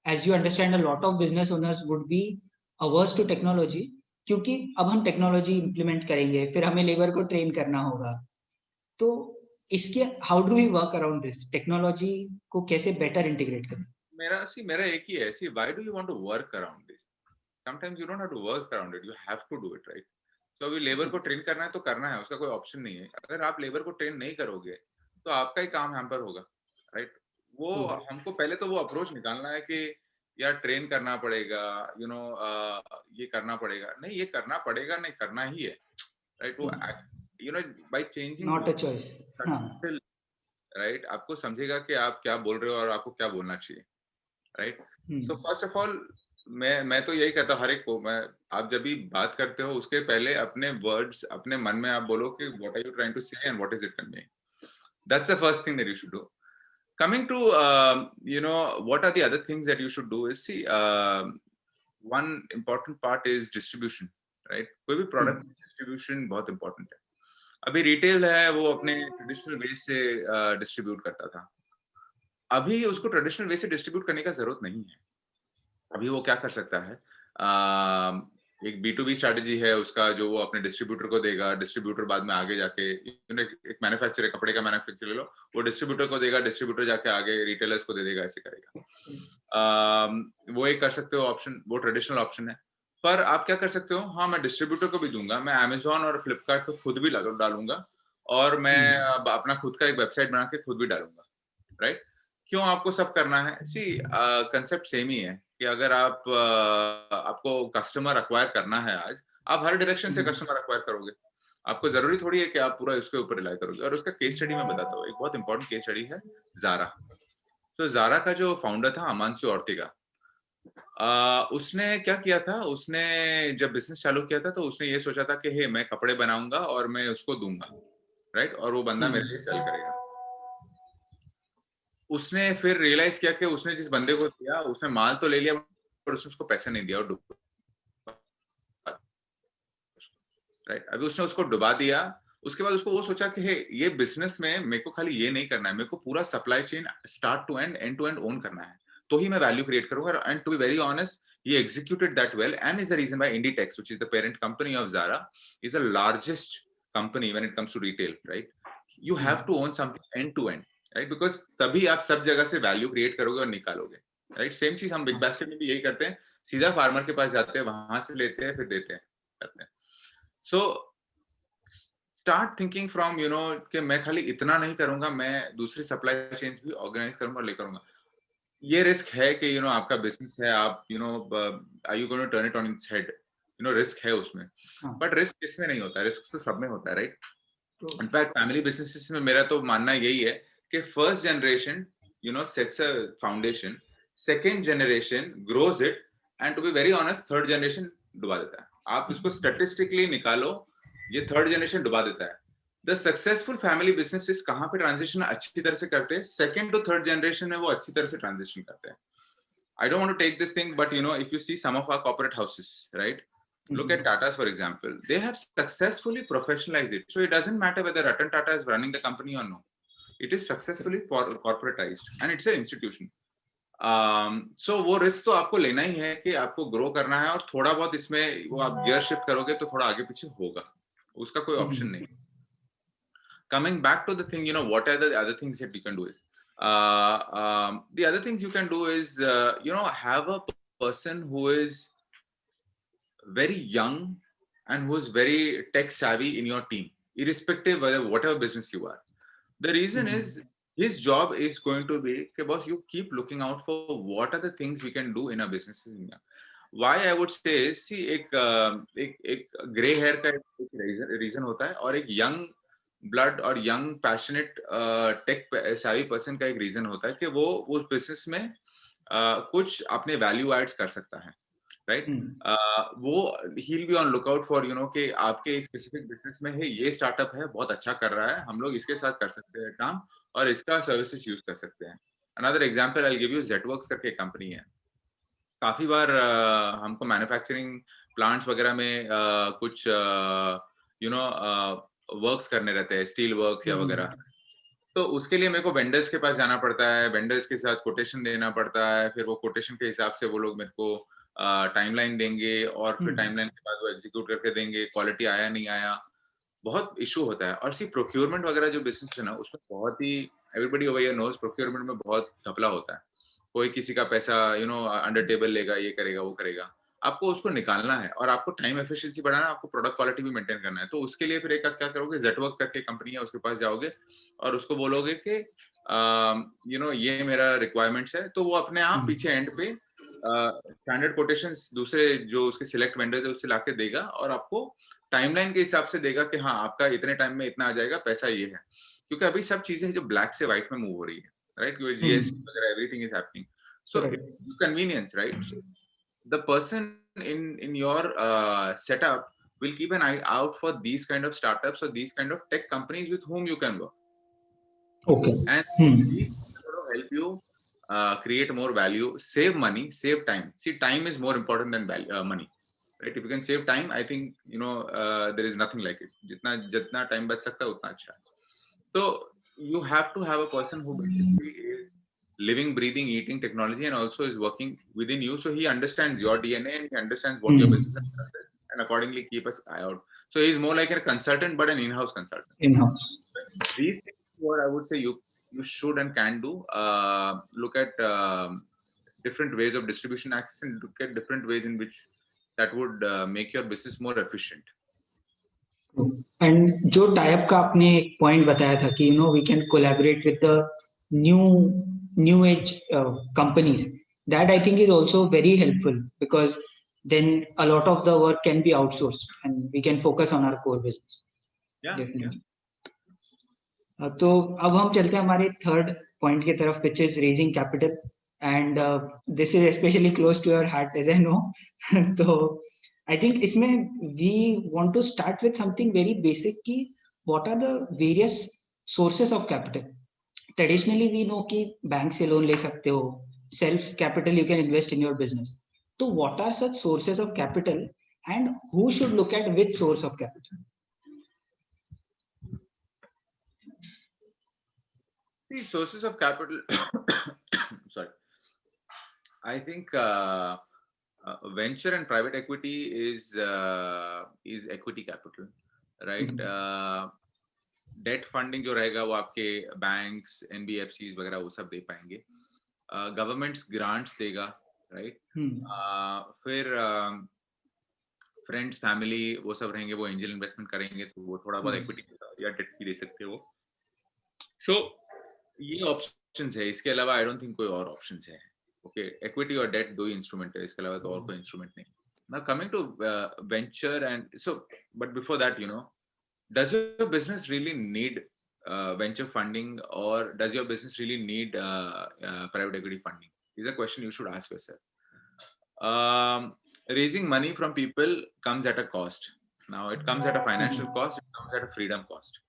as you understand, a lot of business owners would be averse to technology क्योंकि अब हम technology implement करेंगे, फिर हमें labour को train करना होगा. तो इसके how do we work around this? Technology को कैसे बेटर इंटीग्रेट करें? मेरा एक ही है, see why do you want to work around this? Sometimes you don't have to work around it, you have to do it, right? तो अभी labour को ट्रेन करना है तो करना है, उसका कोई ऑप्शन नहीं है. अगर आप लेबर को ट्रेन नहीं करोगे तो आपका ही काम हैम्पर होगा, राइट? वो हमको पहले तो वो अप्रोच निकालना है कि यार ट्रेन करना पड़ेगा, ये करना पड़ेगा. नहीं, ये करना पड़ेगा नहीं, करना ही है, राइट? वो by changing not a choice, right? आपको समझेगा कि आप क्या बोल रहे हो और आपको क्या बोलना चाहिए, right? So first of all मैं तो यही कहता हूँ हर एक को, आप जब भी बात करते हो उसके पहले अपने वर्ड्स अपने मन में आप बोलो कि what are you trying to say and what is it conveying. That's the first thing that you should do. Coming to what are the other things that you should do is, see, one important part is distribution, right? कोई भी product distribution बहुत important है. अभी retail है वो अपने traditional way से distribute करता था, अभी उसको ट्रेडिशनल वे से डिस्ट्रीब्यूट करने का जरूरत नहीं है. अभी वो क्या कर सकता है, एक B2B स्ट्रेटजी है उसका, जो वो अपने डिस्ट्रीब्यूटर को देगा. डिस्ट्रीब्यूटर बाद में आगे जाके एक मैन्युफैक्चरर, कपड़े का मैन्युफैक्चरर ले लो, वो डिस्ट्रीब्यूटर को देगा, डिस्ट्रीब्यूटर जाके आगे रिटेलर्स को दे देगा, ऐसे करेगा. वो एक कर सकते हो ऑप्शन, वो ट्रेडिशनल ऑप्शन है. पर आप क्या कर सकते हो, हाँ मैं डिस्ट्रीब्यूटर को भी दूंगा, मैं Amazon और फ्लिपकार्ट पे खुद भी डालूंगा और मैं अपना खुद का एक वेबसाइट बना के खुद भी डालूंगा, राइट? क्यों आपको सब करना है? सी कंसेप्ट सेम ही है कि अगर आपको कस्टमर अक्वायर करना है आज, आप हर डायरेक्शन से कस्टमर अक्वायर करोगे. आपको जरूरी थोड़ी है कि आप पूरा इसके ऊपर रिलाई करोगे. और उसका केस स्टडी मैं बताता हूँ, एक बहुत इंपॉर्टेंट केस स्टडी है ज़ारा. तो ज़ारा का जो फाउंडर था अमांसु ऑर्टेगा, उसने क्या किया था, उसने जब बिजनेस चालू किया था तो उसने ये सोचा था कि हे मैं कपड़े बनाऊंगा और मैं उसको दूंगा, राइट? और वो बंदा मेरे लिए सेल करेगा. उसने फिर रियलाइज किया कि उसने जिस बंदे को दिया उसने माल तो ले लिया पर उसने उसको पैसे नहीं दिया और राइट. अभी उसने उसको डुबा दिया. उसके बाद उसको वो सोचा कि हे ये बिजनेस में मेरे को खाली ये नहीं करना है, मेरे को पूरा supply chain start to end to end own करना है, तो ही मैं वैल्यू क्रिएट करूंगा. And to be very honest, he executed that well and is the reason why Inditex, which is the parent company of Zara, is the largest company when it comes to retail, right? You have to own something end to end, right? Because तभी आप सब जगह से value create करोगे और निकालोगे, right? Same चीज हम बिग बास्केट में भी यही करते हैं, सीधा फार्मर के पास जाते हैं, वहां से लेते हैं, फिर देते हैं, करते हैं. So start thinking from कि मैं खाली इतना नहीं करूंगा, मैं दूसरी सप्लाई चेन्स भी ऑर्गेनाइज करूंगा और ले करूंगा. ये रिस्क है कि आपका बिजनेस है, आप are you going to turn it on its head, risk है उसमें. बट रिस्क किसमें नहीं होता, रिस्क तो सब में होता है, राइट? इनफैक्ट फैमिली बिजनेसेस में मेरा तो मानना यही है कि first generation sets a foundation, second generation grows it, and to be very honest third generation डुबा देता है. आप इसको स्टैटिस्टिकली निकालो, ये थर्ड जनरेशन डुबा देता है. The successful family businesses कहाँ पे ट्रांजिशन अच्छी तरह से करते हैं, सेकंड टू थर्ड जनरेशन में वो अच्छी तरह से ट्रांजिशन करते हैं. I don't want to take this thing, but if you see some of our corporate houses, right? Look at Tata's, for example. They have successfully professionalized it. So it doesn't matter whether Ratan Tata is running the company or no. It is successfully corporatized and it's an institution. So वो risk तो आपको लेना ही है कि आपको grow करना है और थोड़ा बहुत इसमें वो आप गियर शिफ्ट करोगे तो थोड़ा आगे पीछे होगा, उसका कोई ऑप्शन नहीं. Coming back to the thing, what are the other things that you can do is, the other things you can do is, have a person who is very young and who is very tech savvy in your team, irrespective of whatever business you are. The reason is his job is going to be, okay, boss, you keep looking out for what are the things we can do in our businesses. Why I would say is, see, एक gray hair का एक reason होता है और एक young blood और young passionate tech savvy person का एक reason होता है कि वो उस business में कुछ अपने value adds कर सकता है, right? वो he'll be on lookout for, कि आपके एक specific business में है, ये startup है, बहुत अच्छा कर रहा है, हम लोग इसके साथ कर सकते हैं काम और इसका services use कर सकते हैं. Another example I'll give you, Zetworks करके एक company है. काफी बार हमको मैन्युफैक्चरिंग प्लांट्स वगैरह में कुछ वर्क्स करने रहते हैं, स्टील वर्क्स या वगैरह, तो उसके लिए मेरे को वेंडर्स के पास जाना पड़ता है, वेंडर्स के साथ कोटेशन देना पड़ता है, फिर वो कोटेशन के हिसाब से वो लोग मेरे को टाइमलाइन देंगे और फिर टाइमलाइन के बाद वो एग्जीक्यूट करके देंगे, क्वालिटी आया नहीं आया, बहुत इशू होता है. और सिर्फ प्रोक्योरमेंट वगैरह जो बिजनेस है ना, उसमें बहुत ही everybody over here knows procurement में बहुत घपला होता है. कोई किसी का पैसा अंडर टेबल लेगा, ये करेगा वो करेगा, आपको उसको निकालना है और आपको टाइम एफिशिएंसी बढ़ाना, आपको प्रोडक्ट क्वालिटी भी मेंटेन करना है. तो उसके लिए फिर एक क्या करोगे, जेटवर्क करके कंपनी है, उसके पास जाओगे और उसको बोलोगे कि ये मेरा रिक्वायरमेंट्स है, तो वो अपने आप पीछे एंड पे स्टैंडर्ड कोटेशंस दूसरे जो उसके सिलेक्ट वेंडर्स है उससे लाके देगा और आपको टाइमलाइन के हिसाब से देगा कि हाँ आपका इतने टाइम में इतना आ जाएगा, पैसा ये है. क्योंकि अभी सब चीजें जो ब्लैक से व्हाइट में मूव हो रही है, right? GST वगैरह, everything is happening. So it's convenience, right? So the person in your setup will keep an eye out for these kind of startups or these kind of tech companies with whom you can work. Okay. And these will help you create more value, save money, save time. See, time is more important than money, right? If you can save time, I think there is nothing like it. जितना time बच सकता है उतना अच्छा. So you have to have a person who basically is living, breathing, eating technology and also is working within you. So he understands your DNA and he understands what your business is and accordingly keep an eye out. So he's more like a consultant, but an in-house consultant. In-house. These things are what I would say you should and can do. Look at different ways of distribution access and look at different ways in which that would make your business more efficient. And जो type का आपने एक point बताया था कि we can collaborate with the new age companies, that I think is also very helpful because then a lot of the work can be outsourced and we can focus on our core business. Definitely. तो अब हम चलते हैं हमारे third point की तरफ, which is raising capital, and this is specially close to your heart as I know. तो I think इसमें we want to start with something very basic कि what are the various sources of capital. Traditionally we know कि bank से loan ले सकते हो, self capital you can invest in your business. So what are such sources of capital and who should look at which source of capital? The sources of capital, sorry, I think venture and private equity is equity capital, right? Debt funding जो रहेगा वो आपके banks, NBFCs वगैरह वो सब दे पाएंगे. Governments grants देगा, right? फिर friends, family वो सब रहेंगे, वो angel investment करेंगे तो वो थोड़ा बहुत equity या debt भी दे सकते हो. So ये options है, इसके अलावा I don't think कोई और options है. Okay, equity or debt दो ही इंस्ट्रूमेंट है, इसके अलावा तो और कोई इंस्ट्रूमेंट नहीं. Now coming to venture and so, but before that, does your business really need venture funding or does your business really need private equity funding? Is a question you should ask yourself. Raising money from people comes at a cost. Now it comes at a financial cost, it comes at a freedom cost.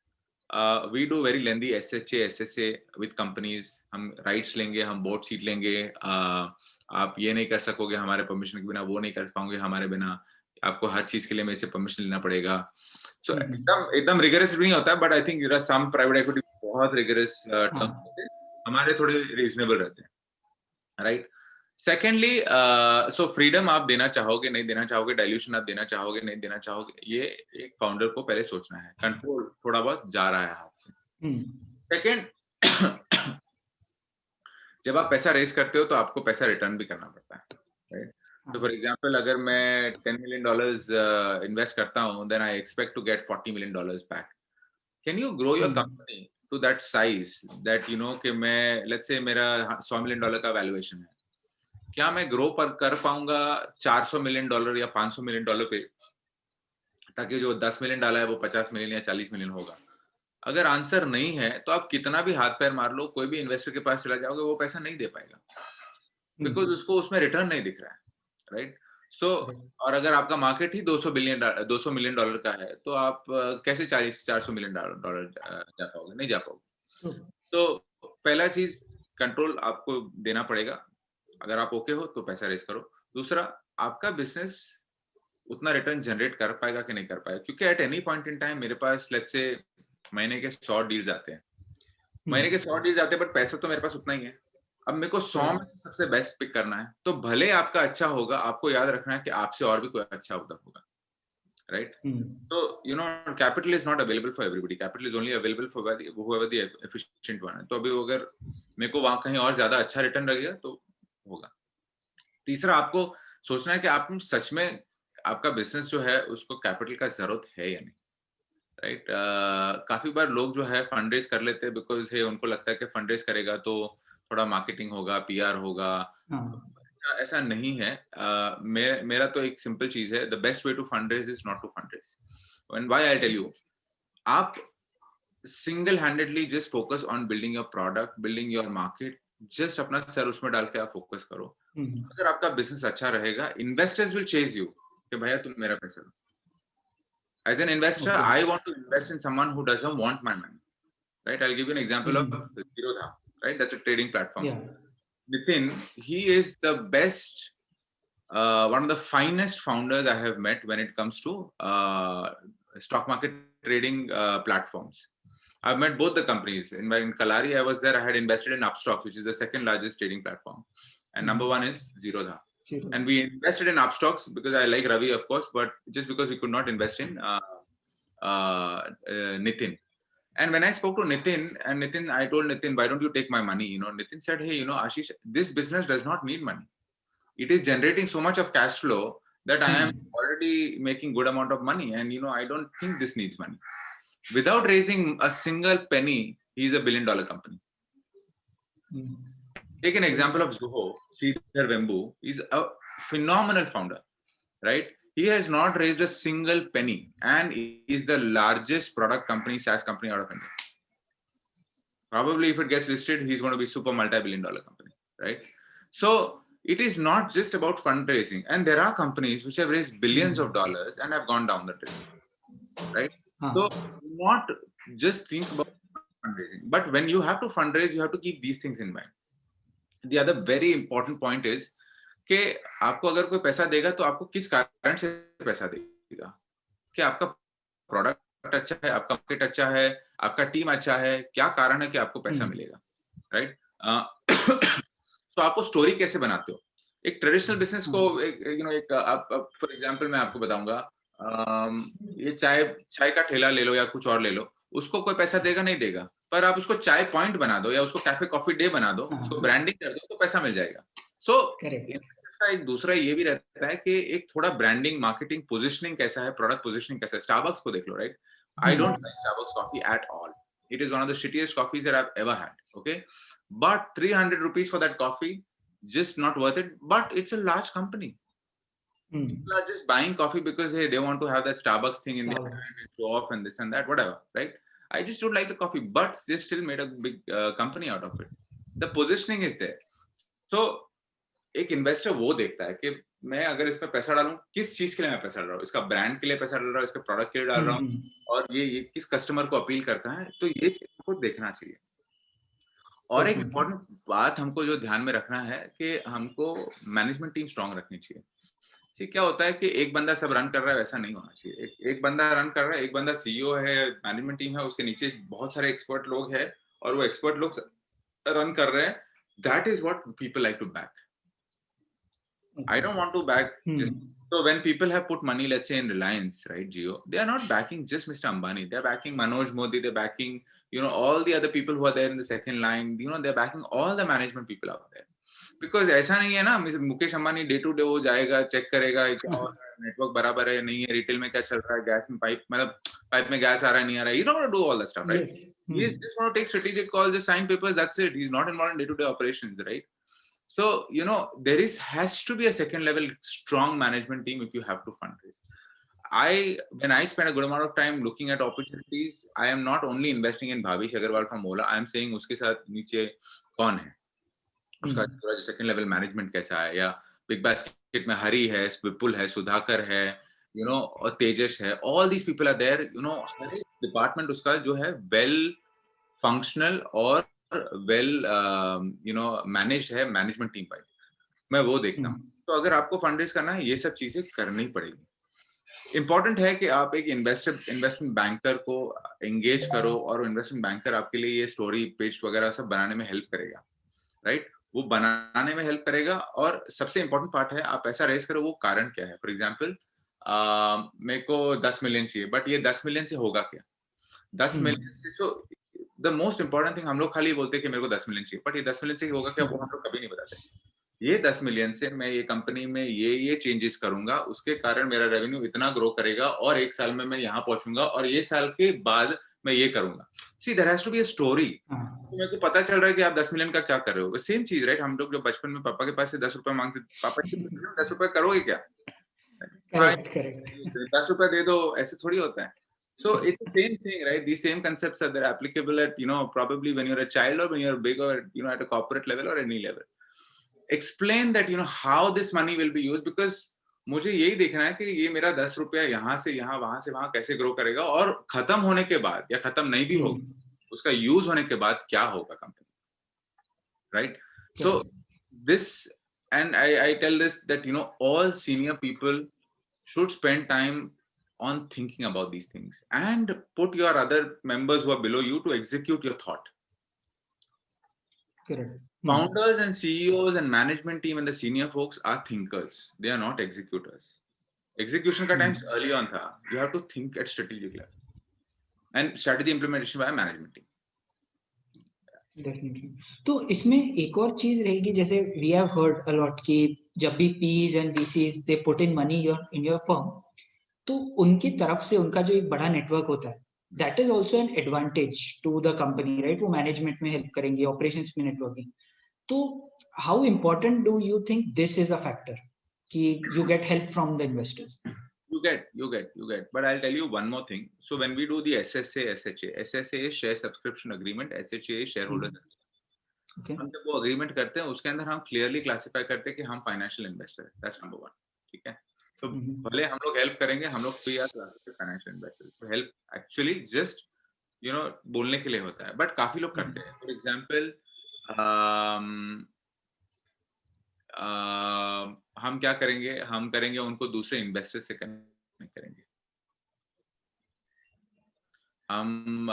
We do very lengthy SHA, SSA with companies. हम rights लेंगे, हम board seat लेंगे. आप ये नहीं कर सकोगे हमारे permission के बिना, वो नहीं कर पाओगे हमारे बिना. आपको हर चीज के लिए मेरे से परमिशन लेना पड़ेगा. So एकदम रिगरस नहीं होता है, but I think there are some private equity बहुत रिगरस टर्म्स होते हैं, हमारे थोड़े रीजनेबल रहते हैं, राइट. सेकेंडली, सो फ्रीडम आप देना चाहोगे नहीं देना चाहोगे, डाइल्यूशन आप देना चाहोगे नहीं देना चाहोगे, ये एक फाउंडर को पहले सोचना है. कंट्रोल थोड़ा बहुत जा रहा है हाथ से. सेकेंड, जब आप पैसा रेस करते हो तो आपको पैसा रिटर्न भी करना पड़ता है, राइट. तो फॉर एग्जाम्पल, अगर मैं $10 million इन्वेस्ट करता हूँ, then I expect to get $40 million back. Can you grow your company to that size that you know कि मैं, लेट्स से मेरा $100 million का वैल्यूएशन है, क्या मैं ग्रो कर पाऊंगा $400 million या $500 million पे, ताकि जो $10 million डाला है वो $50 million या $40 million होगा? अगर आंसर नहीं है तो आप कितना भी हाथ पैर मार लो, कोई भी इन्वेस्टर के पास चला जाओगे, वो पैसा नहीं दे पाएगा, बिकॉज उसको उसमें रिटर्न नहीं दिख रहा है, राइट. सो और अगर आपका मार्केट ही $200 million का है, तो आप कैसे $400 million जा पाओगे? नहीं जा पाओगे. तो पहला चीज, कंट्रोल आपको देना पड़ेगा. अगर आप ओके हो तो पैसा रेस करो. दूसरा, आपका बिजनेस उतना रिटर्न जनरेट कर पाएगा कि नहीं कर पाएगा, क्योंकि at any point in time मेरे पास लेट्स से महीने के 100 डील्स आते हैं, बट पैसा तो मेरे पास उतना ही है. अब मेरे को 100 में से सबसे बेस्ट पिक करना है, तो भले आपका अच्छा होगा, आपको याद रखना है कि आपसे और भी कोई अच्छा उधर होगा, राइट. तो you know, capital is not available for everybody, capital is only available for whoever the efficient one है. तो अभी अगर मेरे को वहां कहीं और ज्यादा अच्छा रिटर्न लगेगा तो होगा. तीसरा, आपको सोचना है कि आप सच में आपका बिजनेस जो है उसको कैपिटल का जरूरत है या नहीं, राइट. काफी बार लोग जो है फंड रेज कर लेते हैं बिकॉज उनको लगता है कि फंड रेज करेगा तो थोड़ा मार्केटिंग होगा, पीआर होगा. ऐसा नहीं है. मेरा तो एक सिंपल चीज है, the best way to fund raise is not to fund raise. And why I tell you, आप single handedly just focus on building your product, building your market, just अपना सर उसमें डाल के आप फोकस करो. अगर आपका बिजनेस अच्छा रहेगा, इन्वेस्टर्स विल चेज यू कि भैया तुम मेरा पैसा दो. As an investor, I want to invest in someone who doesn't want my money, right? I'll give you an example of Zerodha, right? That's a trading platform. Nitin, he is the best, one of the finest founders I have met when it comes to stock market trading platforms. I've met both the companies. In Kalari, I was there. I had invested in Upstox, which is the second largest trading platform, and number one is Zerodha. And we invested in Upstox because I like Ravi, of course, but just because we could not invest in Nitin. And when I spoke to Nitin, I told Nitin, why don't you take my money? You know, Nitin said, hey, you know, Ashish, this business does not need money. It is generating so much of cash flow that I am already making good amount of money. And, you know, I don't think this needs money. Without raising a single penny, he is a $1 billion company. Take an example of Zoho. Sridhar Vembu is a phenomenal founder, right? He has not raised a single penny and is the largest product company, SaaS company out of India. Probably if it gets listed, he's going to be super multi-billion dollar company, right? So it is not just about fundraising. And there are companies which have raised billions of dollars and have gone down the drain, right? So not just think about fundraising, but when you have to fundraise, you have to keep these things in mind. The other very important point is कि आपको अगर कोई पैसा देगा तो आपको किस कारण से पैसा देगा, कि आपका प्रोडक्ट अच्छा है, आपका मार्केट अच्छा है, आपका टीम अच्छा है, क्या कारण है कि आपको पैसा मिलेगा, राइट. तो आपको स्टोरी कैसे बनाते हो? एक ट्रेडिशनल बिजनेस को एक आप फॉर एग्जांपल मैं आपको बताऊंगा, ये चाय का ठेला ले लो या कुछ और ले लो, उसको कोई पैसा देगा नहीं देगा, पर आप उसको चाय पॉइंट बना दो या उसको कैफे कॉफी डे बना दो, उसको ब्रांडिंग कर दो तो पैसा मिल जाएगा. सो इसका एक दूसरा ये भी रहता है कि एक थोड़ा ब्रांडिंग, मार्केटिंग, पोजिशनिंग कैसा है, प्रोडक्ट पोजिशनिंग कैसा है. स्टारबक्स को देख लो, right. I don't like Starbucks coffee at all. It is one of the shittiest coffees that I have ever had, okay, but 300 rupees for that coffee, just not worth it. But it's a large company. People are just buying coffee because hey, they want to have that Starbucks thing in their hand and show off and this and that, whatever, right? I just don't like the coffee, but they still made a big company out of it. The positioning is there. So एक investor वो देखता है कि मैं अगर इसमें पैसा डालूं, किस चीज के लिए मैं पैसा डाल रहा हूँ, इसका ब्रांड के लिए पैसा डाल रहा हूँ, इसके प्रोडक्ट के लिए डाल रहा हूँ, और ये किस कस्टमर को अपील करता है, तो ये चीज को देखना चाहिए. और एक इम्पोर्टेंट बात हमको जो ध्यान में रखना है कि हमको मैनेजमेंट टीम स्ट्रांग रखनी चाहिए. सी क्या होता है कि एक बंदा सब रन कर रहा है, वैसा नहीं होना चाहिए। एक बंदा रन कर रहा है, एक बंदा सीईओ है, मैनेजमेंट टीम है, उसके नीचे बहुत सारे एक्सपर्ट लोग हैं और वो एक्सपर्ट लोग रन कर रहे हैं। That is what people like to back. I don't want to back just so when people have put money, let's say in Reliance, right, Jio, they are not backing just Mr. Ambani. They are backing Manoj Modi. They're backing, all the other people who are there in the second line. They're backing all the management people out there. Because ऐसा नहीं है ना, Mukesh Ambani day to day वो जाएगा, check करेगा क्या network बराबर है नहीं है, रिटेल में क्या चल रहा है, गैस में पाइप में गैस आ रहा है नहीं आ रहा है. You don't want to do all that stuff, right? He just want to take strategic calls, just sign papers, that's it. He's not involved in day-to-day operations, right? So, there has to be a second level strong management team if you have to fundraise. When I spend a good amount of time looking at opportunities, I am not only investing in Bhavish Agarwal from Ola, I am saying uske साथ नीचे कौन है, उसका जो second level management कैसा है, या Big Basket में हरी है, विपुल है, सुधाकर है, और तेजस है. All these people are there, हर एक department उसका जो है well functional और well managed है management team वाइज. मैं वो देखता हूँ. तो अगर आपको फंड रेज करना है, ये सब चीजें करनी पड़ेगी. इंपॉर्टेंट है कि आप एक इन्वेस्टमेंट बैंकर को एंगेज करो और इन्वेस्टमेंट बैंकर आपके लिए ये स्टोरी पेज वगैरह सब बनाने में हेल्प करेगा, राइट? वो बनाने में हेल्प करेगा. और सबसे इंपॉर्टेंट पार्ट है, आप पैसा रेज करो, वो कारण क्या है. फॉर एग्जाम्पल, मेरे को 10 मिलियन चाहिए, बट ये 10 मिलियन से होगा क्या? 10 मिलियन से तो द मोस्ट इंपॉर्टेंट थिंग, हम लोग खाली बोलते हैं कि मेरे को 10 मिलियन चाहिए, बट ये 10 मिलियन से होगा क्या, वो हम लोग कभी नहीं बताते. ये 10 मिलियन से मैं ये कंपनी में ये चेंजेस करूंगा, उसके कारण मेरा रेवेन्यू इतना ग्रो करेगा और 1 साल में मैं यहाँ पहुंचूंगा और ये साल के बाद मैं ये करूंगा. See there has to be a story. तो मेरे को पता चल रहा है कि आप 10 मिलियन का क्या कर रहे हो. सेम चीज, राइट? हम लोग जब बचपन में पापा के पास से 10 रुपए मांगते, पापा 10 रुपए करोगे क्या? करेक्ट. 10 रुपए दे दो, ऐसे थोड़ी होता है. So it's the same thing, right? These same concepts are they're applicable at, probably when you're a child or when you're big or, at a corporate level or any level. Explain that, how this money will be used, because मुझे यही देखना है कि ये मेरा 10 रुपया यहाँ से यहाँ, वहां से वहां कैसे ग्रो करेगा, और खत्म होने के बाद या खत्म नहीं भी होगा, उसका यूज होने के बाद क्या होगा company, right? So this, and I tell this that, all senior people should spend time on thinking about these things and put your other members who are below you to execute your thought. Correct. Founders and CEOs and management team and the senior folks are thinkers. They are not executors. Execution ka time early on tha. You have to think at strategic level. And strategy implementation by management team. Definitely. तो इसमें एक और चीज रहेगी, जैसे we have heard a lot कि जब भी P's and VCs they put in money in your firm, तो उनकी तरफ से उनका जो एक बड़ा नेटवर्क होता है, that is also an advantage to the company, right? वो मैनेजमेंट में हेल्प करेंगे, ऑपरेशंस में नेटवर्किंग. तो how important do you think this is a factor कि you get help from the investors? You get. But I'll tell you one more thing. So when we do the SSA, SSA is share subscription agreement, SHA is shareholder agreement. Okay. हम जब वो agreement करते हैं, उसके अंदर हम clearly classify करते हैं कि हम financial investor हैं. That's number one. ठीक है? तो भले हम लोग हेल्प करेंगे, हम लोग भी फाइनेंशियल इन्वेस्टर्स. तो हेल्प एक्चुअली जस्ट बोलने के लिए होता है, बट काफी लोग करते हैं. फॉर एग्जांपल, हम क्या करेंगे, हम करेंगे उनको दूसरे इन्वेस्टर्स से कनेक्ट करेंगे. हम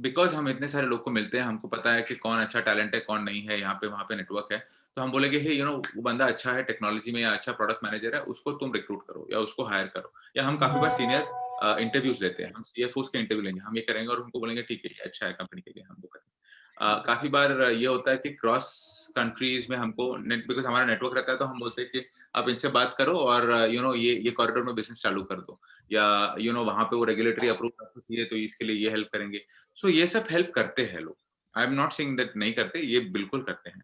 बिकॉज हम इतने सारे लोग को मिलते हैं, हमको पता है कि कौन अच्छा टैलेंट है, कौन नहीं है, यहाँ पे वहाँ पे नेटवर्क है, तो हम बोलेंगे हे वो बंदा अच्छा है टेक्नोलॉजी में या अच्छा प्रोडक्ट मैनेजर है, उसको तुम रिक्रूट करो या उसको हायर करो. या हम काफी बार सीनियर इंटरव्यूज लेते हैं, हम CFOs के इंटरव्यू लेंगे, हम ये करेंगे और उनको बोलेंगे ठीक है ये अच्छा है कंपनी के लिए, हम वो करेंगे. काफी बार ये होता है कि क्रॉस कंट्रीज में हमको बिकॉज हमारा नेटवर्क रहता है, तो हम बोलते हैं कि आप इनसे बात करो और ये कॉरिडोर में बिजनेस चालू कर दो, या वहां पे वो रेगुलेटरी अप्रूव आपको चाहिए तो इसके लिए ये हेल्प करेंगे. सो ये सब हेल्प करते हैं लोग. I am not saying that नहीं करते, ये बिल्कुल करते हैं.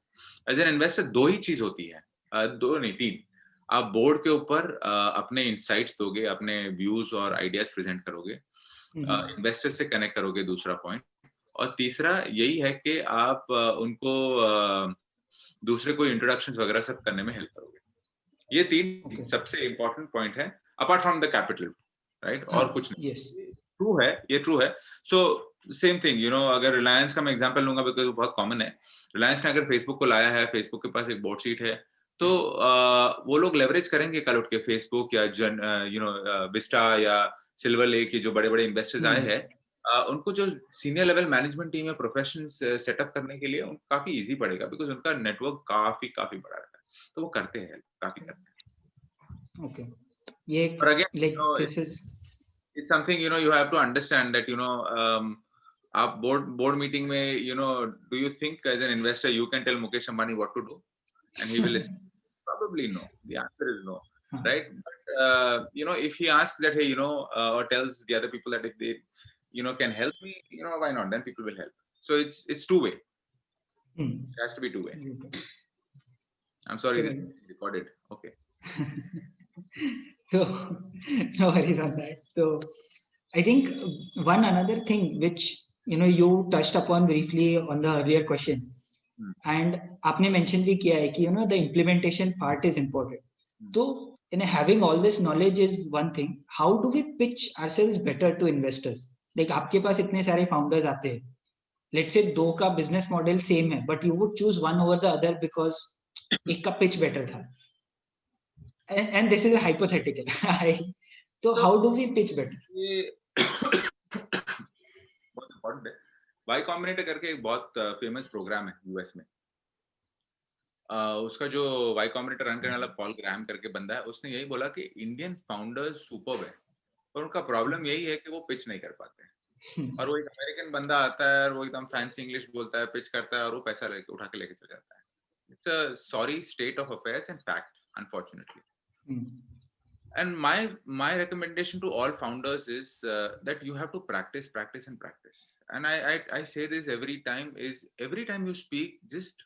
एज एन इन्वेस्टर दो ही चीज होती है, दो नहीं तीन. आप बोर्ड के ऊपर अपने इंसाइट्स दोगे, अपने व्यूज और आइडियाज प्रेजेंट करोगे, इन्वेस्टर से कनेक्ट करोगे, दूसरा पॉइंट. और तीसरा यही है कि आप उनको दूसरे को इंट्रोडक्शंस वगैरह सब करने में हेल्प करोगे. ये तीन सबसे इंपॉर्टेंट पॉइंट है apart from the capital, right? और कुछ नहीं. ट्रू है, ये ट्रू है. सो सेम थिंग, अगर रिलायंस का मैं एग्जांपल लूंगा बिकॉज वो बहुत कॉमन है. रिलायंस ने अगर फेसबुक को लाया है, फेसबुक के पास एक बोर्ड सीट है, तो वो लोग लेवरेज करेंगे कल उठ के फेसबुक या विस्टा या सिल्वर लेक के जो बड़े बड़े इन्वेस्टर्स आए हैं, उनको जो सीनियर लेवल मैनेजमेंट टीम है प्रोफेशनल्स सेटअप करने के लिए काफी इजी पड़ेगा, बिकॉज उनका नेटवर्क काफी बड़ा रहता है, तो वो करते हैं, काफी करते हैं. Okay. ये और again like this is it's something you have to understand that आप board meeting में do you think as an investor you can tell Mukesh Ambani what to do and he will listen? Probably no. The answer is no, right? But if he asks that, hey, or tells the other people that if they can help me, why not? Then people will help. So it's two way. It has to be two way. I'm sorry, this is recorded. Okay. So no worries on that. So I think one another thing which you touched upon briefly on the earlier question, and आपने mention भी किया है कि the implementation part is important. So having all this knowledge is one thing. How do we pitch ourselves better to investors? Like आपके पास इतने सारे founders आते हैं. Let's say दो का business model same है, but you would choose one over the other because एक का pitch better था. And this is a hypothetical. So how do we pitch better? बहुत important है. Y Combinator करके एक बहुत फेमस प्रोग्राम है यूएस में. उसका जो Y Combinator रन करने वाला पॉल ग्राहम करके बंदा है, उसने यही बोला कि इंडियन फाउंडर्स सुपर्ब है, पर उनका प्रॉब्लम यही है कि वो पिच नहीं कर पाते हैं. और वो एक अमेरिकन बंदा आता है और वो एकदम फैंसी इंग्लिश बोलता है, पिच करता है और वो पैसा उठा के लेके चला जाता है. It's a sorry state of affairs and fact, unfortunately. And my recommendation to all founders is that you have to practice. And I say this every time, is every time you speak, just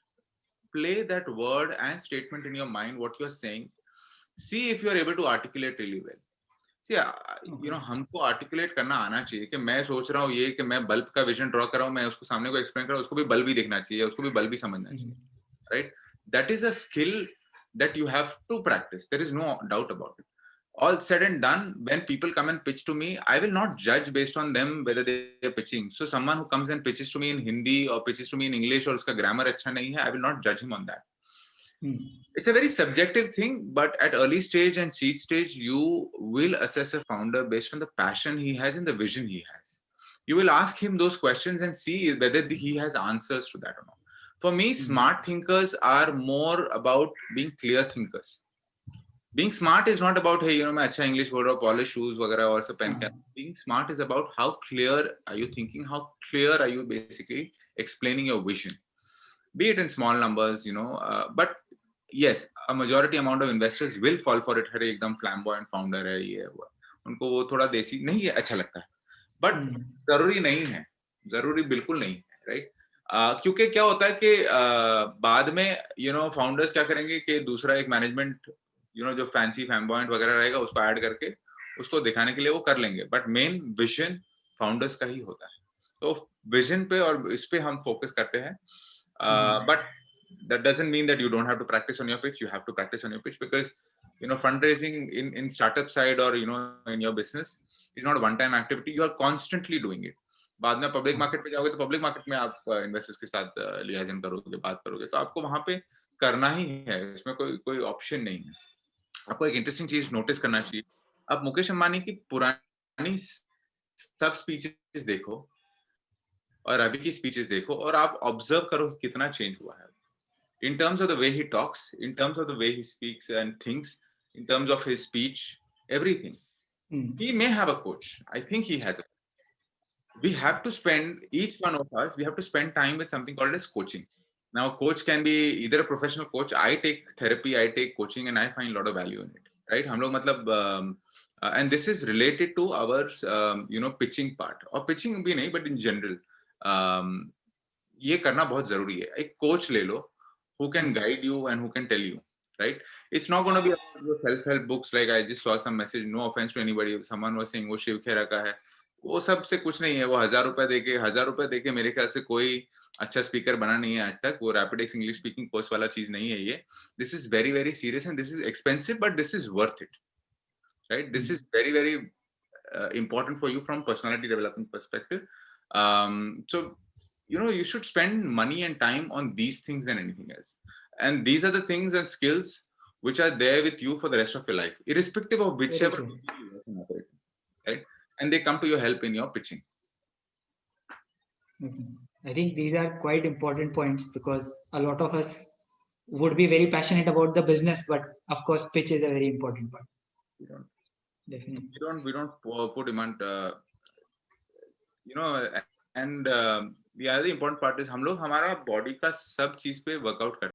play that word and statement in your mind, what you're saying. See if you're able to articulate really well. See, हमको articulate करना आना चाहिए कि मैं सोच रहा हूँ ये कि मैं बल्ब का विजन ड्रॉ कर रहा हूँ, मैं उसको सामने को एक्सप्लेन कर रहा हूँ, उसको भी बल्ब ही दिखना चाहिए, उसको भी बल्ब ही समझना चाहिए, right? That is a skill that you have to practice. There is no doubt about it. All said and done, when people come and pitch to me, I will not judge based on them whether they are pitching. So someone who comes and pitches to me in Hindi or pitches to me in English और उसका grammar अच्छा नहीं है, I will not judge him on that. It's a very subjective thing, but at early stage and seed stage, you will assess a founder based on the passion he has and the vision he has. You will ask him those questions and see whether he has answers to that or not. For me, smart thinkers are more about being clear thinkers. Being smart is not about, hey, मैं अच्छा English बोल रहा हूँ, polish shoes वगैरह और सब पहन के. Being smart is about how clear are you thinking, how clear are you basically explaining your vision. Be it in small numbers, but yes, a majority amount of investors will fall for it. हरे एकदम flamboyant founder है ये वो, उनको वो थोड़ा देसी नहीं है, अच्छा लगता है. But जरूरी नहीं है, जरूरी बिल्कुल नहीं है, right? क्योंकि क्या होता है कि बाद में फाउंडर्स क्या करेंगे कि दूसरा एक मैनेजमेंट जो फैंसी फैम्बॉयंट वगैरह रहेगा उसको ऐड करके उसको दिखाने के लिए वो कर लेंगे, बट मेन विजन फाउंडर्स का ही होता है. तो विजन पे और इस पे हम फोकस करते हैं, but that doesn't mean that you don't have to practice on your pitch. You have to practice on your pitch because fundraising in startup side or in your business is not a one time activity. You are constantly doing it. बाद में public market पे जाओगे तो public market में आप investors के साथ लियाजन करोगे, बात करोगे, तो आपको वहां पे करना ही है, इसमें कोई ऑप्शन नहीं है. आपको एक इंटरेस्टिंग चीज नोटिस करना चाहिए. आप मुकेश अंबानी की पुरानी सब स्पीचेस देखो और अभी की स्पीचेस देखो और आप ऑब्जर्व करो कितना चेंज हुआ है. In terms of the way he talks, in terms of the way he speaks and thinks, in terms of his speech, everything. He may have a coach. I think he has a coach. We have to spend, each one of us, we have to spend time with something called as coaching. Now, a coach can be either a professional coach. I take therapy, I take coaching, and I find a lot of value in it. Right? हम लोग मतलब, and this is related to our, pitching part. और pitching भी नहीं, but in general, ये करना बहुत जरूरी है. एक coach ले लो, who can guide you and who can tell you, right? It's not going to be about your self-help books like I just saw some message, no offense to anybody, someone was saying वो शिव खेरा का है, वो सब से कुछ नहीं है. वो 1000 रुपए देके मेरे ख्याल से कोई अच्छा स्पीकर बना नहीं है आज तक. वो Rapidex English speaking course वाला चीज नहीं है ये. This is very very serious and this is expensive, but this is worth it, right? This is very very important for you from personality development perspective. So you should spend money and time on these things than anything else. and these are the things and skills which are there with you for the rest of your life, irrespective of whichever true. domain you work in operating, right? And they come to your help in your pitching. I think these are quite important points because a lot of us would be very passionate about the business, but of course, pitch is a very important part. We don't, Definitely. we don't put demand, you know, and the other important part is हम लोग हमारा body का सब चीज पे workout करते हैं.